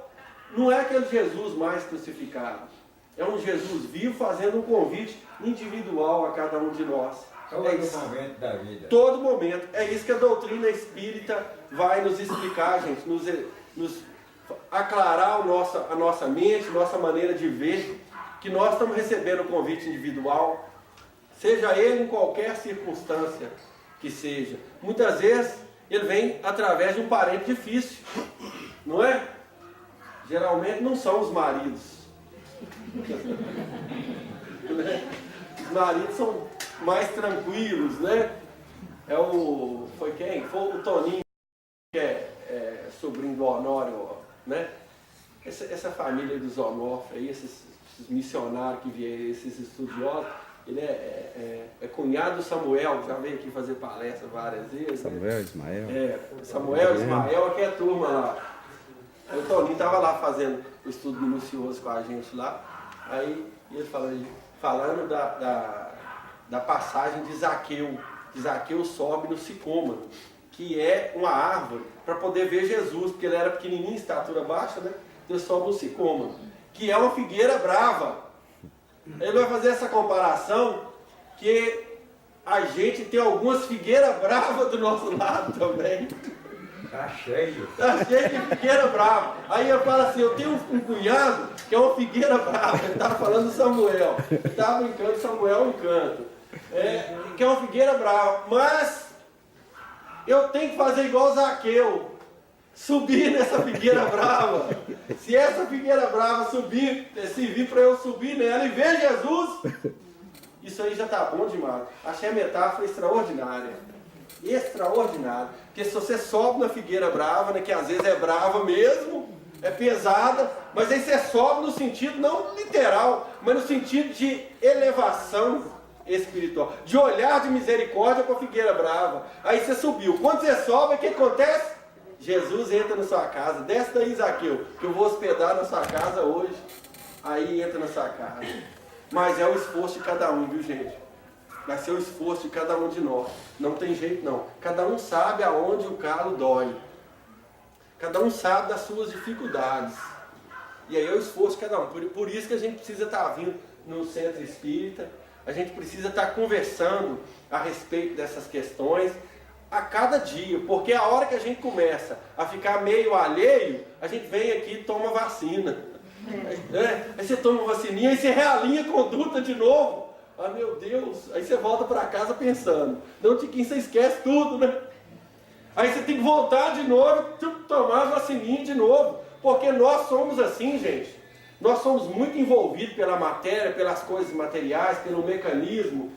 não é aquele Jesus mais crucificado, é um Jesus vivo fazendo um convite individual a cada um de nós. Todo momento da vida. Todo momento. É isso que a doutrina espírita vai nos explicar, gente, nos aclarar a nossa mente, nossa maneira de ver, que nós estamos recebendo o convite individual, seja ele em qualquer circunstância que seja. Muitas vezes ele vem através de um parente difícil, não é? Geralmente não são os maridos. Os maridos são mais tranquilos, né? Foi quem? Foi o Toninho, que é sobrinho do Honório, né? Essa família dos Onofre aí, esses missionários que vieram, esses estudiosos, ele é cunhado do Samuel, já veio aqui fazer palestra várias vezes. Samuel, Ismael. Samuel, Ismael, aqui é a turma lá. Aí o Toninho estava lá fazendo o estudo minucioso com a gente lá, aí ele falando da passagem de Zaqueu. Zaqueu sobe no sicômoro, que é uma árvore, para poder ver Jesus, porque ele era pequenininho, estatura baixa, né? Ele sobe no sicômoro, que é uma figueira brava. Ele vai fazer essa comparação, que a gente tem algumas figueiras bravas do nosso lado também. Tá cheio. Tá cheio de figueira brava. Aí eu falo assim, eu tenho um cunhado que é uma figueira brava. Ele estava falando do Samuel. Ele estava brincando, Samuel é um canto. Que é uma figueira brava. Mas eu tenho que fazer igual Zaqueu. Subir nessa figueira brava. Se essa figueira brava subir, servir para eu subir nela e ver Jesus, isso aí já está bom demais. Achei a metáfora extraordinária. Extraordinário. Porque se você sobe na figueira brava, né, que às vezes é brava mesmo, é pesada, mas aí você sobe no sentido não literal, mas no sentido de elevação espiritual, de olhar de misericórdia para a figueira brava. Aí você subiu. Quando você sobe, o que acontece? Jesus entra na sua casa. Desce daí, Zaqueu, que eu vou hospedar na sua casa hoje. Aí entra na sua casa. Mas é o esforço de cada um, viu, gente? Vai ser o esforço de cada um de nós. Não tem jeito, não. Cada um sabe aonde o calo dói. Cada um sabe das suas dificuldades. E aí é o esforço de cada um. Por isso que a gente precisa estar vindo no centro espírita. A gente precisa estar conversando a respeito dessas questões a cada dia. Porque a hora que a gente começa a ficar meio alheio, a gente vem aqui e toma vacina. Aí você toma vacininha e você realinha a conduta de novo. Ah, meu Deus, aí você volta para casa pensando, não, Tiquinho, você esquece tudo, né? Aí você tem que voltar de novo, tomar a vacininha de novo, porque nós somos assim, gente, nós somos muito envolvidos pela matéria, pelas coisas materiais, pelo mecanismo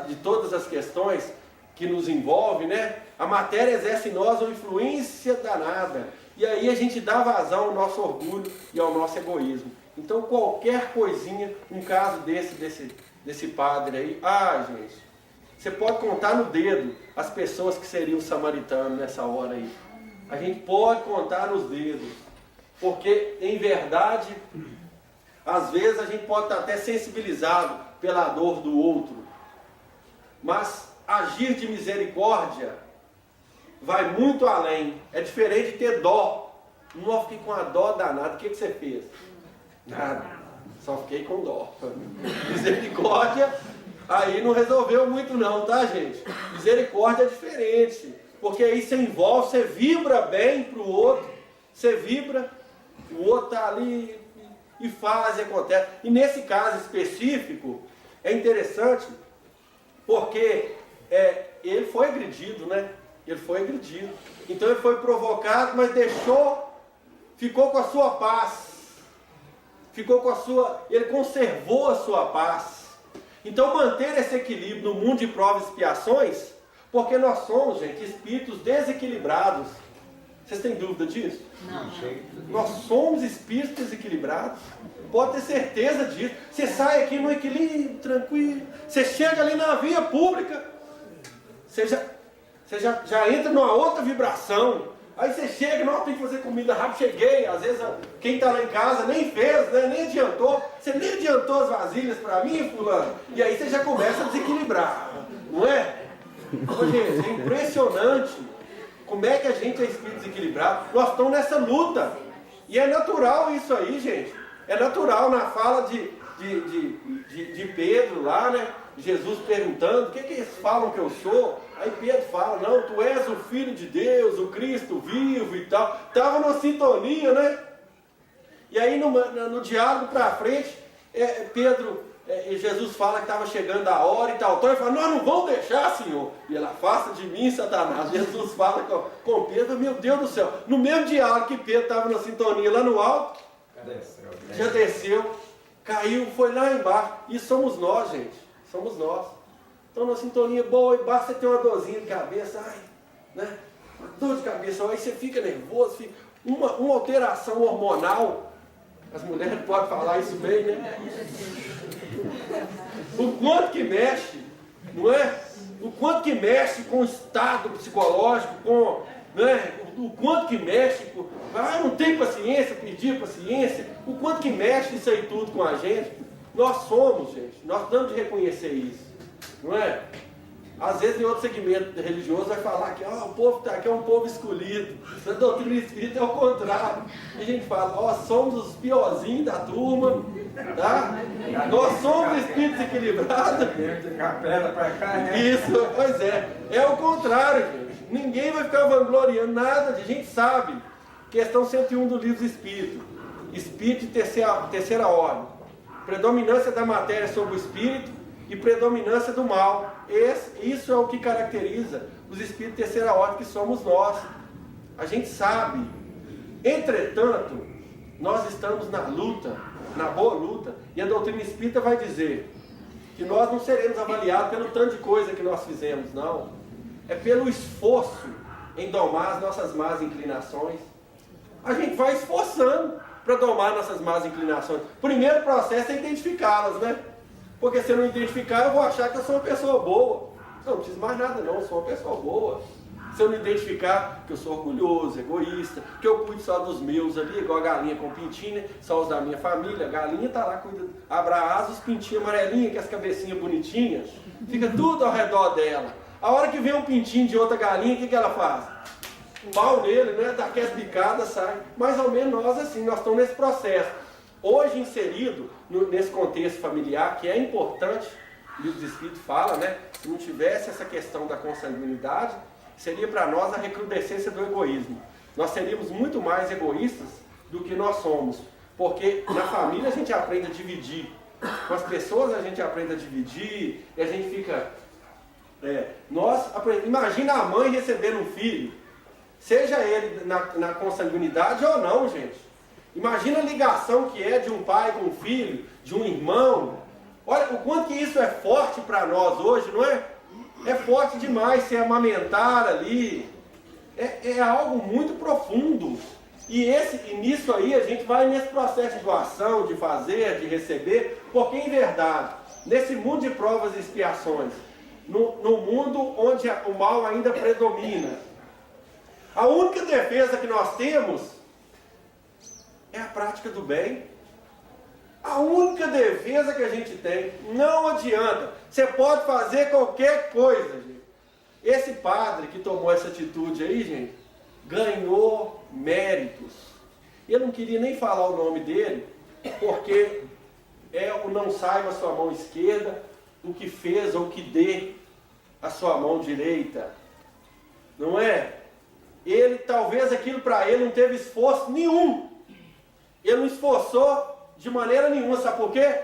de todas as questões, que nos envolve, né? A matéria exerce em nós uma influência danada. E aí a gente dá vazão ao nosso orgulho e ao nosso egoísmo. Então qualquer coisinha, um caso desse padre aí, gente, você pode contar no dedo as pessoas que seriam samaritanos nessa hora aí. A gente pode contar nos dedos. Porque, em verdade, às vezes a gente pode estar até sensibilizado pela dor do outro. Mas agir de misericórdia vai muito além. É diferente de ter dó. Não fiquei com a dó danada. O que você fez? Nada. Só fiquei com dó. Misericórdia, aí não resolveu muito não, tá, gente? Misericórdia é diferente. Porque aí você envolve, você vibra bem para o outro. Você vibra, o outro está ali e faz e acontece. E nesse caso específico, é interessante, porque ele foi agredido, né? Ele foi agredido. Então ele foi provocado, mas ficou com a sua paz. Ele conservou a sua paz. Então manter esse equilíbrio no mundo de provas e expiações, porque nós somos, gente, espíritos desequilibrados. Vocês têm dúvida disso? Não. Nós somos espíritos desequilibrados. Pode ter certeza disso. Você sai aqui no equilíbrio, tranquilo. Você chega ali na via pública. Você já entra numa outra vibração. Aí você chega, não, tem que fazer comida rápido, cheguei. Às vezes quem está lá em casa nem fez, né, nem adiantou. Você nem adiantou as vasilhas para mim, fulano. E aí você já começa a desequilibrar. Não é? Ô, gente, é impressionante como é que a gente é espírito desequilibrado. Nós estamos nessa luta. E é natural isso aí, gente. É natural na fala de Pedro lá, né? Jesus perguntando, o que eles falam que eu sou? Aí Pedro fala, não, tu és o Filho de Deus, o Cristo vivo e tal. Estava numa sintonia, né? E aí no diálogo para frente, Jesus fala que estava chegando a hora e tal. Então ele fala, nós não vamos deixar, Senhor. E ele afasta de mim, Satanás. Jesus fala com Pedro, meu Deus do céu. No mesmo diálogo que Pedro estava na sintonia lá no alto, já desceu, caiu, foi lá embaixo. E somos nós, gente. Somos nós. Então na sintonia boa, e basta ter uma dorzinha de cabeça, né? Uma dor de cabeça, aí você fica nervoso, uma alteração hormonal. As mulheres podem falar isso bem, né? O quanto que mexe, não é? O quanto que mexe com o estado psicológico, né? O quanto que mexe com... não tem paciência, pedir paciência. O quanto que mexe isso aí tudo com a gente. Nós somos, gente. Nós temos de reconhecer isso, não é? Às vezes em outro segmento religioso vai falar que o povo está aqui é um povo escolhido. Na doutrina espírita é o contrário. E a gente fala, somos os piorzinhos da turma, tá? Nós somos espíritos equilibrados. Isso, pois é. É o contrário, gente. Ninguém vai ficar vangloriando nada. A gente sabe. Questão 101 do livro Espírito. Espírito de terceira ordem. Predominância da matéria sobre o espírito e predominância do mal. Isso é o que caracteriza os espíritos de terceira ordem, que somos nós. A gente sabe. Entretanto, nós estamos na luta, na boa luta, e a doutrina espírita vai dizer que nós não seremos avaliados pelo tanto de coisa que nós fizemos, não. É pelo esforço em domar as nossas más inclinações. A gente vai esforçando para domar nossas más inclinações. O primeiro processo é identificá-las, né? Porque se eu não identificar, eu vou achar que eu sou uma pessoa boa. Não preciso mais nada não, eu sou uma pessoa boa. Se eu não identificar que eu sou orgulhoso, egoísta, que eu cuido só dos meus ali, igual a galinha com pintinho, né? Só os da minha família, a galinha está lá cuidando, abre a asa, os pintinhos amarelinhos, que as cabecinhas bonitinhas, fica tudo ao redor dela. A hora que vem um pintinho de outra galinha, o que ela faz? Um pau nele, né? Dá aquelas picadas, sai. Mais ou menos nós assim, nós estamos nesse processo. Hoje inserido nesse contexto familiar, que é importante, o livro do Espírito fala, né? Se não tivesse essa questão da consanguinidade, seria para nós a recrudescência do egoísmo. Nós seríamos muito mais egoístas do que nós somos. Porque na família a gente aprende a dividir. Com as pessoas a gente aprende a dividir, e a gente fica... Imagina a mãe recebendo um filho, seja ele na consanguinidade ou não, gente. Imagina a ligação que é de um pai com um filho, de um irmão. Olha o quanto que isso é forte para nós hoje, não é? É forte demais se amamentar ali. É algo muito profundo. E nisso aí a gente vai nesse processo de doação, de fazer, de receber, porque em verdade, nesse mundo de provas e expiações, no mundo onde o mal ainda predomina, a única defesa que nós temos é a prática do bem. A única defesa que a gente tem. Não adianta. Você pode fazer qualquer coisa, gente. Esse padre que tomou essa atitude aí, gente, ganhou méritos. Eu não queria nem falar o nome dele, porque é o não saiba a sua mão esquerda o que fez ou que dê a sua mão direita. Não é? Ele, talvez aquilo para ele não teve esforço nenhum. Ele não esforçou de maneira nenhuma, sabe por quê?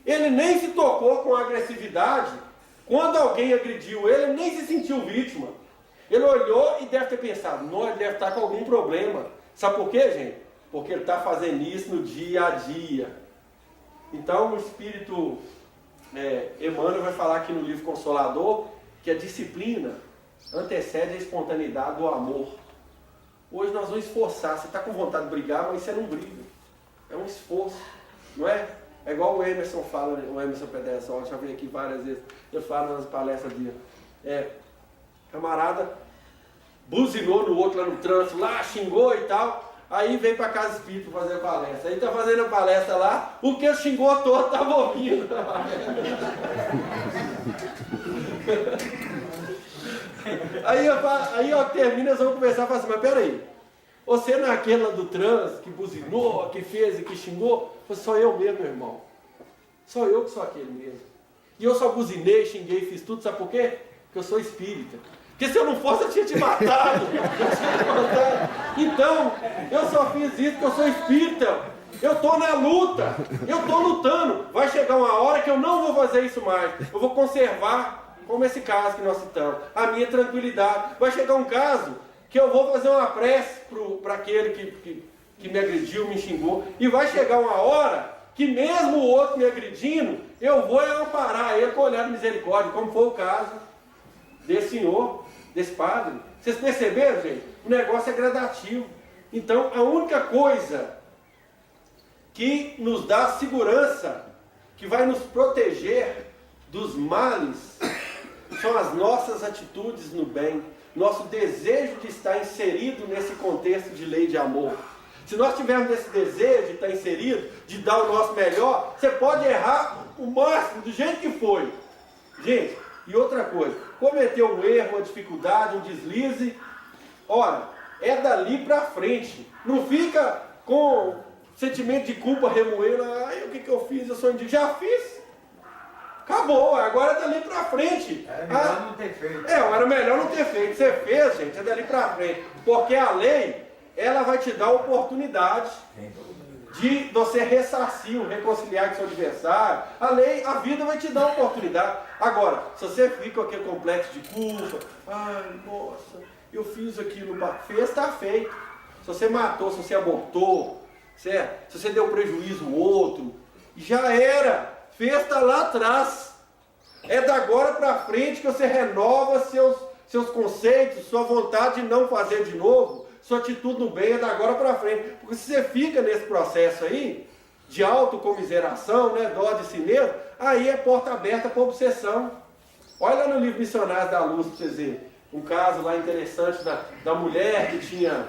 Ele nem se tocou com agressividade. Quando alguém agrediu ele, nem se sentiu vítima. Ele olhou e deve ter pensado, não, ele deve estar com algum problema. Sabe por quê, gente? Porque ele está fazendo isso no dia a dia. Então o Espírito Emmanuel vai falar aqui no livro Consolador que a disciplina antecede a espontaneidade do amor. Hoje nós vamos esforçar. Você está com vontade de brigar, mas você não briga. É um esforço, não é? É igual o Emerson fala, o Emerson Pedestal, já veio aqui várias vezes, eu falo nas palestras dele. Camarada buzinou no outro lá no trânsito, lá xingou e tal, aí veio para casa espírita fazer a palestra. Aí está fazendo a palestra lá, o que xingou todo estava ouvindo. Aí eu termino, nós vamos conversar e falar assim, mas peraí, você não é aquela do trânsito que buzinou, que fez e que xingou? Sou eu mesmo, meu irmão. Sou eu que sou aquele mesmo. E eu só buzinei, xinguei, fiz tudo, sabe por quê? Porque eu sou espírita. Porque se eu não fosse, eu tinha te matado. Então, eu só fiz isso porque eu sou espírita. Eu estou na luta. Eu estou lutando. Vai chegar uma hora que eu não vou fazer isso mais. Eu vou conservar, como esse caso que nós citamos, a minha tranquilidade. Vai chegar um caso que eu vou fazer uma prece para aquele que me agrediu, me xingou. E vai chegar uma hora que mesmo o outro me agredindo, eu vou amparar ele com olhar de misericórdia, como foi o caso desse senhor, desse padre. Vocês perceberam, gente? O negócio é gradativo. Então, a única coisa que nos dá segurança, que vai nos proteger dos males, são as nossas atitudes no bem, nosso desejo de estar inserido nesse contexto de lei de amor. Se nós tivermos esse desejo de estar inserido, de dar o nosso melhor, você pode errar o máximo, do jeito que foi. Gente, e outra coisa, cometeu um erro, uma dificuldade, um deslize, olha, é dali para frente. Não fica com sentimento de culpa remoendo, o que eu fiz, eu sou indigno. Já fiz. Acabou, agora é dali para frente. Era melhor não ter feito. Era melhor não ter feito. Você fez, gente, é dali para frente. Porque a lei, ela vai te dar oportunidade de você ressarcir, reconciliar com seu adversário. A vida vai te dar oportunidade. Agora, se você fica com aquele complexo de culpa, nossa, eu fiz aquilo, fez, está feito. Se você matou, se você abortou, certo? Se você deu prejuízo ao outro, já era. Fez, está lá atrás. É da agora para frente que você renova seus conceitos, sua vontade de não fazer de novo, sua atitude no bem é da agora para frente. Porque se você fica nesse processo aí, de autocomiseração, né, dó de si mesmo, aí é porta aberta para obsessão. Olha lá no livro Missionários da Luz, para vocês verem, um caso lá interessante da mulher que tinha,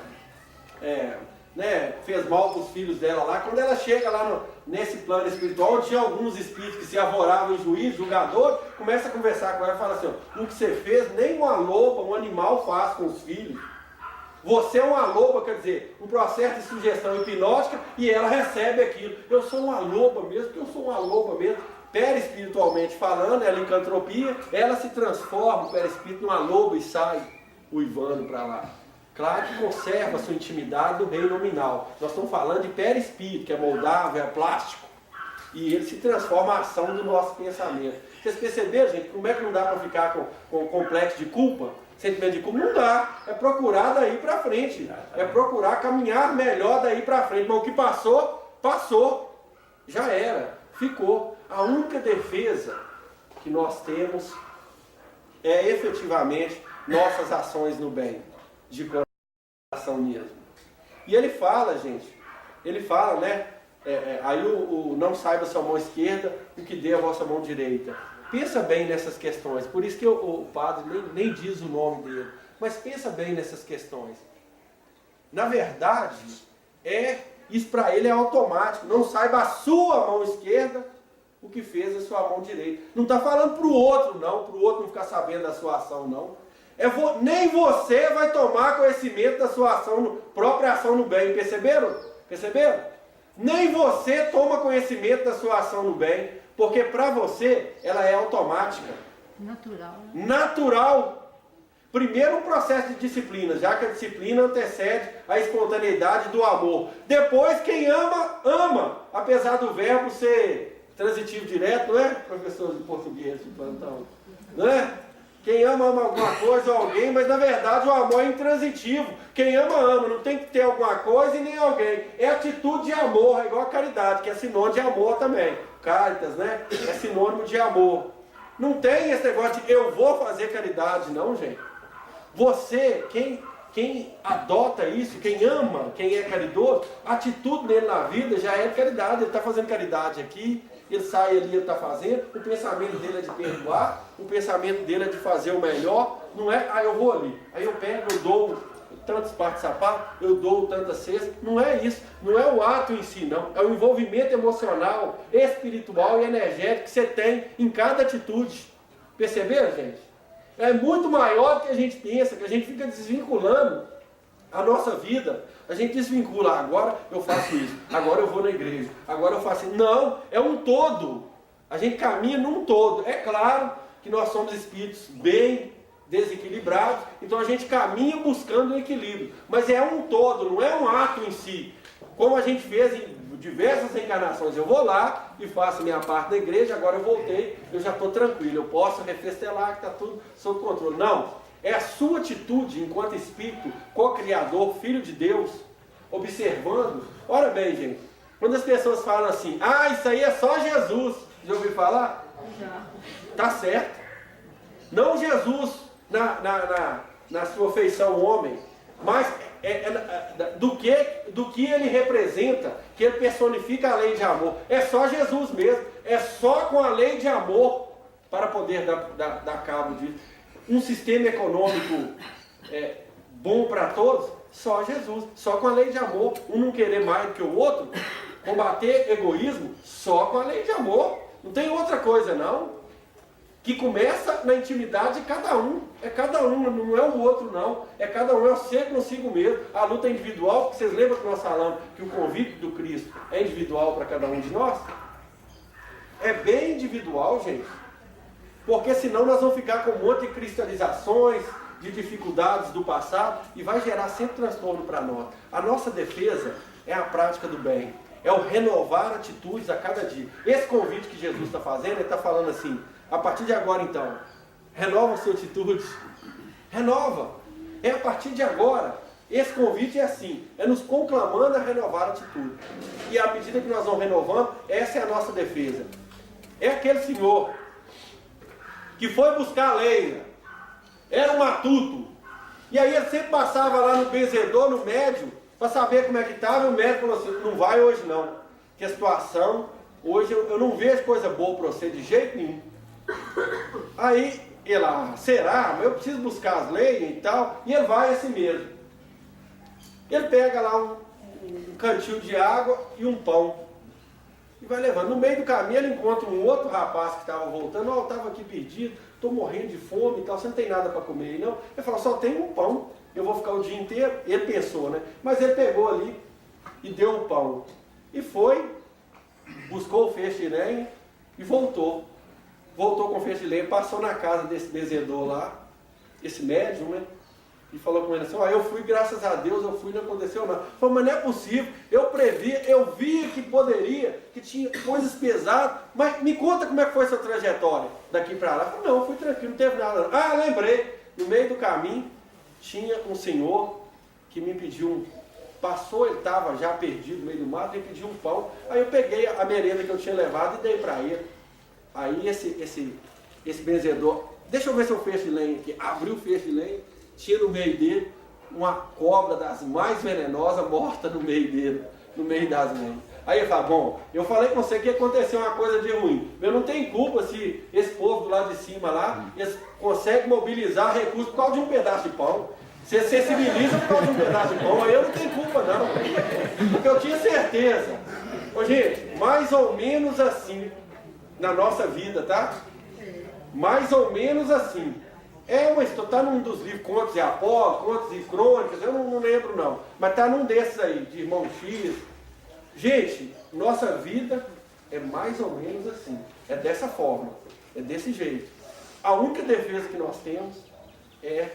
fez mal para os filhos dela lá. Quando ela chega lá nesse plano espiritual, tinha alguns espíritos que se arvoravam em juiz, julgador, começa a conversar com ela e fala assim, o que você fez, nem uma loba, um animal faz com os filhos. Você é uma loba, quer dizer, um processo de sugestão hipnótica e ela recebe aquilo. Eu sou uma loba mesmo, porque eu sou uma loba mesmo. Perispiritualmente falando, ela encantropia, ela se transforma, o perispírito, numa loba e sai uivando para lá. Claro que conserva a sua intimidade no reino nominal. Nós estamos falando de perispírito, que é moldável, é plástico. E ele se transforma a ação do nosso pensamento. Vocês perceberam, gente, como é que não dá para ficar com complexo de culpa? Sentimento de culpa? Não dá. É procurar daí para frente. É procurar caminhar melhor daí para frente. Mas o que passou, passou. Já era. Ficou. A única defesa que nós temos é efetivamente nossas ações no bem, de coração mesmo. E ele fala, gente, ele fala, né? Aí o não saiba sua mão esquerda o que dê a vossa mão direita. Pensa bem nessas questões, por isso que o padre nem diz o nome dele, mas pensa bem nessas questões. Na verdade, isso para ele é automático. Não saiba a sua mão esquerda o que fez a sua mão direita. Não está falando para o outro, não, para o outro não ficar sabendo da sua ação, não. Nem você vai tomar conhecimento da sua ação, própria ação no bem, perceberam? Perceberam? Nem você toma conhecimento da sua ação no bem, porque para você ela é automática. Natural. Natural. Primeiro um processo de disciplina, já que a disciplina antecede a espontaneidade do amor. Depois, quem ama, ama. Apesar do verbo ser transitivo direto, não é? Professor de português de plantão. Não é? Quem ama, ama alguma coisa ou alguém, mas na verdade o amor é intransitivo. Quem ama, ama. Não tem que ter alguma coisa e nem alguém. É atitude de amor, é igual a caridade, que é sinônimo de amor também. Caritas, né? É sinônimo de amor. Não tem esse negócio de eu vou fazer caridade, não, gente. Você, quem adota isso, quem ama, quem é caridoso, a atitude dele na vida já é de caridade. Ele está fazendo caridade aqui, ele sai ali, ele está fazendo, o pensamento dele é de perdoar, o pensamento dele é de fazer o melhor, não é, eu vou ali, aí eu pego, eu dou tantos pares de sapato, eu dou tantas cestas, não é isso, não é o ato em si, não, é o envolvimento emocional, espiritual e energético que você tem em cada atitude. Perceberam, gente? É muito maior do que a gente pensa, que a gente fica desvinculando a nossa vida. A gente desvincula, agora eu faço isso, agora eu vou na igreja, agora eu faço isso. Não, é um todo. A gente caminha num todo. É claro que nós somos espíritos bem desequilibrados, então a gente caminha buscando o equilíbrio. Mas é um todo, não é um ato em si. Como a gente fez em diversas encarnações, eu vou lá e faço minha parte da igreja, agora eu voltei, eu já estou tranquilo, eu posso refestelar que está tudo sob controle. Não, é a sua atitude enquanto espírito, co-criador, filho de Deus, observando. Ora bem, gente, quando as pessoas falam assim, isso aí é só Jesus, já ouviu falar? Já. Tá certo. Não Jesus na sua feição homem, mas do que ele representa, que ele personifica a lei de amor. É só Jesus mesmo, é só com a lei de amor para poder dar cabo disso. Um sistema econômico bom para todos, só Jesus, só com a lei de amor. Um não querer mais do que o outro, combater egoísmo, só com a lei de amor. Não tem outra coisa não. Que começa na intimidade de cada um. É cada um, não é o outro não. É cada um, é você consigo mesmo. A luta é individual, porque vocês lembram que nós falamos que o convite do Cristo é individual para cada um de nós? É bem individual, gente. Porque senão nós vamos ficar com um monte de cristalizações, de dificuldades do passado, e vai gerar sempre transtorno para nós. A nossa defesa é a prática do bem. É o renovar atitudes a cada dia. Esse convite que Jesus está fazendo, ele está falando assim, a partir de agora então, renova a sua atitude, renova, é a partir de agora, esse convite é assim, é nos conclamando a renovar a atitude, e à medida que nós vamos renovando, essa é a nossa defesa. É aquele senhor, que foi buscar a lenha, era um matuto, e aí ele sempre passava lá no benzedor, no médium, para saber como é que estava, e o médico falou assim, não vai hoje não, que a situação, hoje eu não vejo coisa boa para você de jeito nenhum. Aí ele, será? Mas eu preciso buscar as leis e tal. E ele vai assim mesmo. Ele pega lá um cantil de água e um pão. E vai levando. No meio do caminho ele encontra um outro rapaz que estava voltando. Eu estava aqui perdido, estou morrendo de fome e tal. Você não tem nada para comer aí não? Ele falou, só tem um pão. Eu vou ficar o dia inteiro. Ele pensou, né? Mas ele pegou ali e deu o pão. E foi, buscou o feixe de lenha e voltou. Voltou com o feixe de lenha, passou na casa desse benzedor lá, esse médium, né? E falou com ele assim, eu fui, graças a Deus, eu fui, não aconteceu nada. Falou, mas não é possível, eu previa, eu via que poderia, que tinha coisas pesadas, mas me conta como é que foi essa trajetória daqui para lá. Falei, não, fui tranquilo, não teve nada não. Lembrei, no meio do caminho, tinha um senhor que me pediu passou, ele estava já perdido no meio do mato, ele pediu um pão, aí eu peguei a merenda que eu tinha levado e dei para ele. Aí esse benzedor deixa eu ver seu feixe de lenha aqui. Abriu o feixe de lenha, tinha no meio dele uma cobra das mais venenosas morta no meio dele, no meio das lenhas. Aí ele fala, bom, eu falei com você que aconteceu uma coisa de ruim. Eu não tenho culpa se esse povo do lado de cima lá, eles conseguem mobilizar recursos por causa de um pedaço de pão. Você sensibiliza por causa de um pedaço de pão, aí eu não tenho culpa não. Porque eu tinha certeza. Ô, gente, mais ou menos assim na nossa vida, tá? Mais ou menos assim. É uma história, está num dos livros, Contos de Apolo, Contos e Crônicas, eu não lembro não. Mas está num desses aí, de Irmão X. Gente, nossa vida é mais ou menos assim. É dessa forma, é desse jeito. A única defesa que nós temos é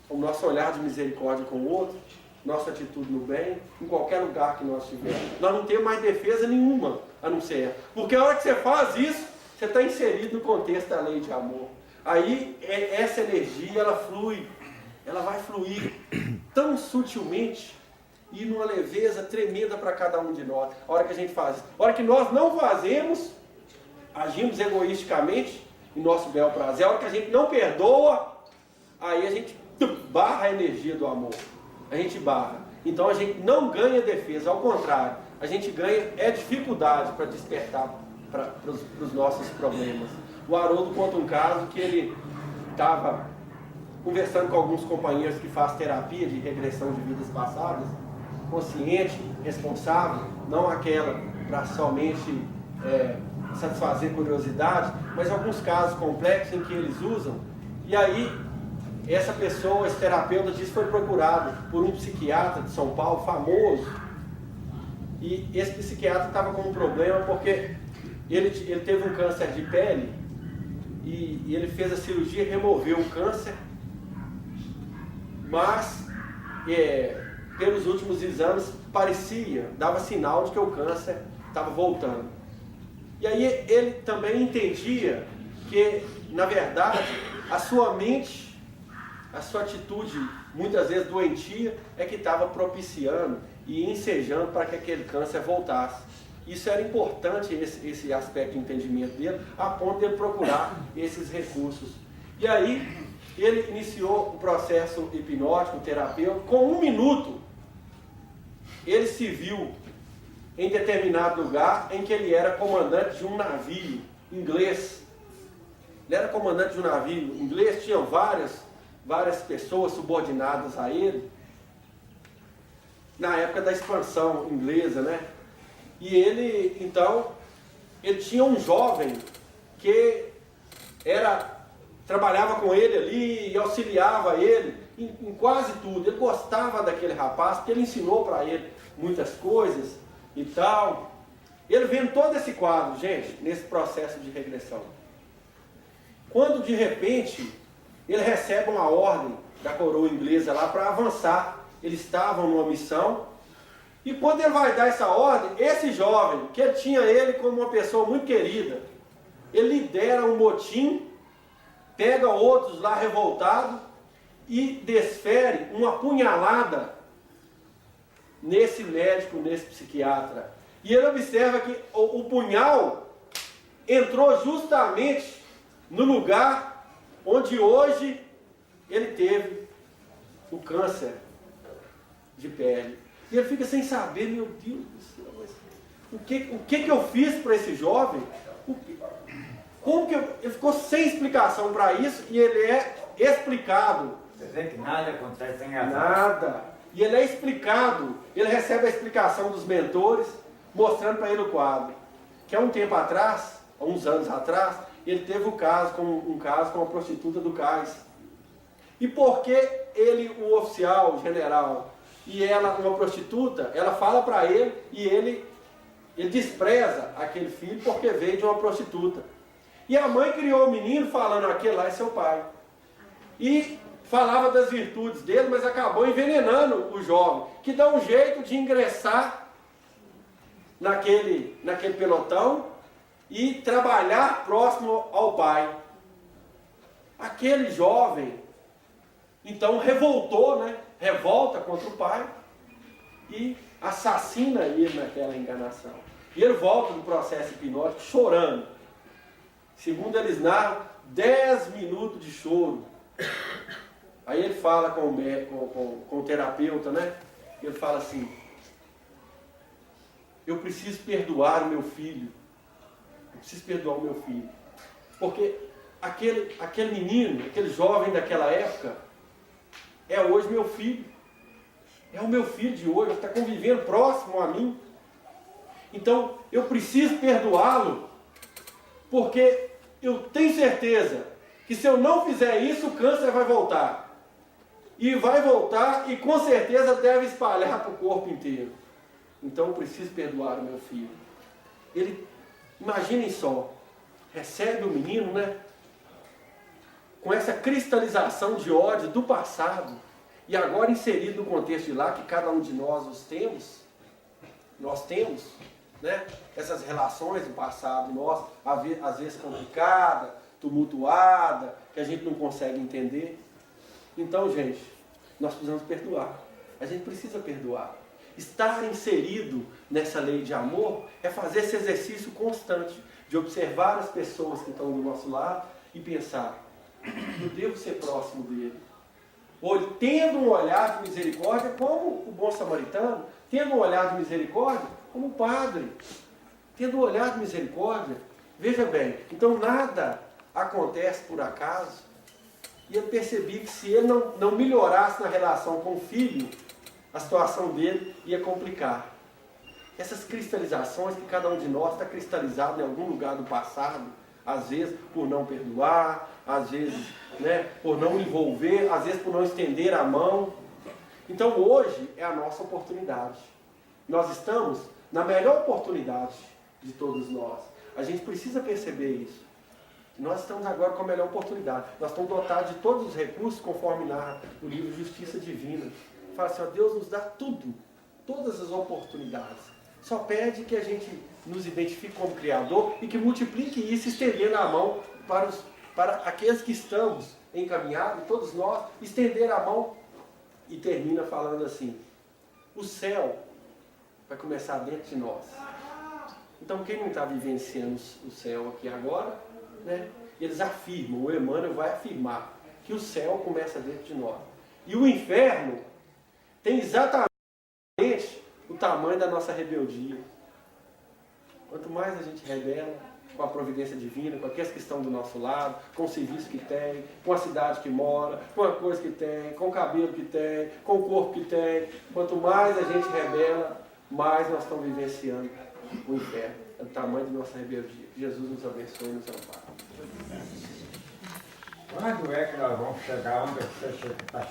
o nosso olhar de misericórdia com o outro, nossa atitude no bem, em qualquer lugar que nós estivermos. Nós não temos mais defesa nenhuma, a não ser essa. Porque a hora que você faz isso, você está inserido no contexto da lei de amor. Aí essa energia, ela flui, ela vai fluir tão sutilmente e numa leveza tremenda para cada um de nós. A hora que a gente faz isso. A hora que nós não fazemos, agimos egoisticamente em nosso bel prazer. A hora que a gente não perdoa, aí a gente barra a energia do amor. A gente barra. Então a gente não ganha defesa, ao contrário, a gente ganha dificuldade para despertar para os nossos problemas. O Haroldo conta um caso que ele estava conversando com alguns companheiros que fazem terapia de regressão de vidas passadas, consciente, responsável, não aquela para somente satisfazer curiosidade, mas alguns casos complexos em que eles usam. E aí, essa pessoa, esse terapeuta, disse que foi procurado por um psiquiatra de São Paulo, famoso, e esse psiquiatra estava com um problema porque ele teve um câncer de pele e ele fez a cirurgia, removeu o câncer, mas pelos últimos exames parecia, dava sinal de que o câncer estava voltando. E aí ele também entendia que, na verdade, a sua mente, a sua atitude, muitas vezes doentia, é que estava propiciando e ensejando para que aquele câncer voltasse. Isso era importante, esse aspecto de entendimento dele, a ponto de ele procurar esses recursos. E aí, ele iniciou o processo hipnótico, terapêutico. Com 1 minuto, ele se viu em determinado lugar em que ele era comandante de um navio inglês. Ele era comandante de um navio inglês, tinha várias pessoas subordinadas a ele, na época da expansão inglesa, né? E ele, então, ele tinha um jovem que trabalhava com ele ali e auxiliava ele em quase tudo. Ele gostava daquele rapaz, porque ele ensinou para ele muitas coisas e tal. Ele vendo todo esse quadro, gente, nesse processo de regressão. Quando, de repente, ele recebe uma ordem da coroa inglesa lá para avançar. Eles estavam numa missão. E quando ele vai dar essa ordem, esse jovem, que ele tinha ele como uma pessoa muito querida, ele lidera um motim, pega outros lá revoltados e desfere uma punhalada nesse médico, nesse psiquiatra. E ele observa que o punhal entrou justamente no lugar onde hoje ele teve o câncer de pele. E ele fica sem saber, meu Deus do céu, mas o que eu fiz para esse jovem? Como que ele ficou sem explicação para isso e ele é explicado. Você vê que nada acontece sem razão. Nada. E ele é explicado, ele recebe a explicação dos mentores, mostrando para ele o quadro. Que há um tempo atrás, há uns anos atrás, ele teve um caso com uma prostituta do cais. E porque ele, o oficial, o general, e ela, uma prostituta, ela fala para ele e ele despreza aquele filho porque veio de uma prostituta. E a mãe criou o menino falando, aquele lá é seu pai. E falava das virtudes dele, mas acabou envenenando o jovem, que dá um jeito de ingressar naquele pelotão e trabalhar próximo ao pai. Aquele jovem, então, revoltou, né? Revolta contra o pai e assassina ele naquela enganação. E ele volta do processo hipnótico chorando. Segundo eles narram, 10 minutos de choro. Aí ele fala com o terapeuta, né? Ele fala assim: eu preciso perdoar o meu filho. Eu preciso perdoar o meu filho. Porque aquele menino, aquele jovem daquela época, é hoje meu filho. É o meu filho de hoje, está convivendo próximo a mim. Então, eu preciso perdoá-lo, porque eu tenho certeza que se eu não fizer isso, o câncer vai voltar. E vai voltar e com certeza deve espalhar para o corpo inteiro. Então eu preciso perdoar o meu filho. Ele, imaginem só, recebe o menino, né? Com essa cristalização de ódio do passado, e agora inserido no contexto de lá, que cada um de nós nós temos, né? Essas relações do passado nosso, às vezes complicada, tumultuada, que a gente não consegue entender. Então, gente, nós precisamos perdoar. A gente precisa perdoar. Estar inserido nessa lei de amor é fazer esse exercício constante de observar as pessoas que estão do nosso lado e pensar: eu devo ser próximo dele. Ou tendo um olhar de misericórdia como o bom samaritano, tendo um olhar de misericórdia como o padre, tendo um olhar de misericórdia. Veja bem, então nada acontece por acaso. E eu percebi que se ele não melhorasse na relação com o filho, a situação dele ia complicar. Essas cristalizações que cada um de nós está cristalizado em algum lugar do passado, às vezes por não perdoar, às vezes, né, por não envolver, às vezes por não estender a mão. Então hoje é a nossa oportunidade. Nós estamos na melhor oportunidade de todos nós. A gente precisa perceber isso. Nós estamos agora com a melhor oportunidade. Nós estamos dotados de todos os recursos, conforme narra o livro Justiça Divina. Fala assim: ó, Deus nos dá tudo, todas as oportunidades. Só pede que a gente nos identifique como Criador e que multiplique isso, estendendo a mão para aqueles que estamos encaminhados, todos nós, estender a mão. E termina falando assim: o céu vai começar dentro de nós. Então quem não está vivenciando o céu aqui agora, né, eles afirmam, o Emmanuel vai afirmar que o céu começa dentro de nós. E o inferno tem exatamente o tamanho da nossa rebeldia. Quanto mais a gente rebela com a providência divina, com aqueles que estão do nosso lado, com o serviço que tem, com a cidade que mora, com a coisa que tem, com o cabelo que tem, com o corpo que tem, quanto mais a gente rebela, mais nós estamos vivenciando o inferno. É o tamanho da nossa rebeldia. Que Jesus nos abençoe e nos ampare. Quando é que nós vamos chegar onde você está chegando?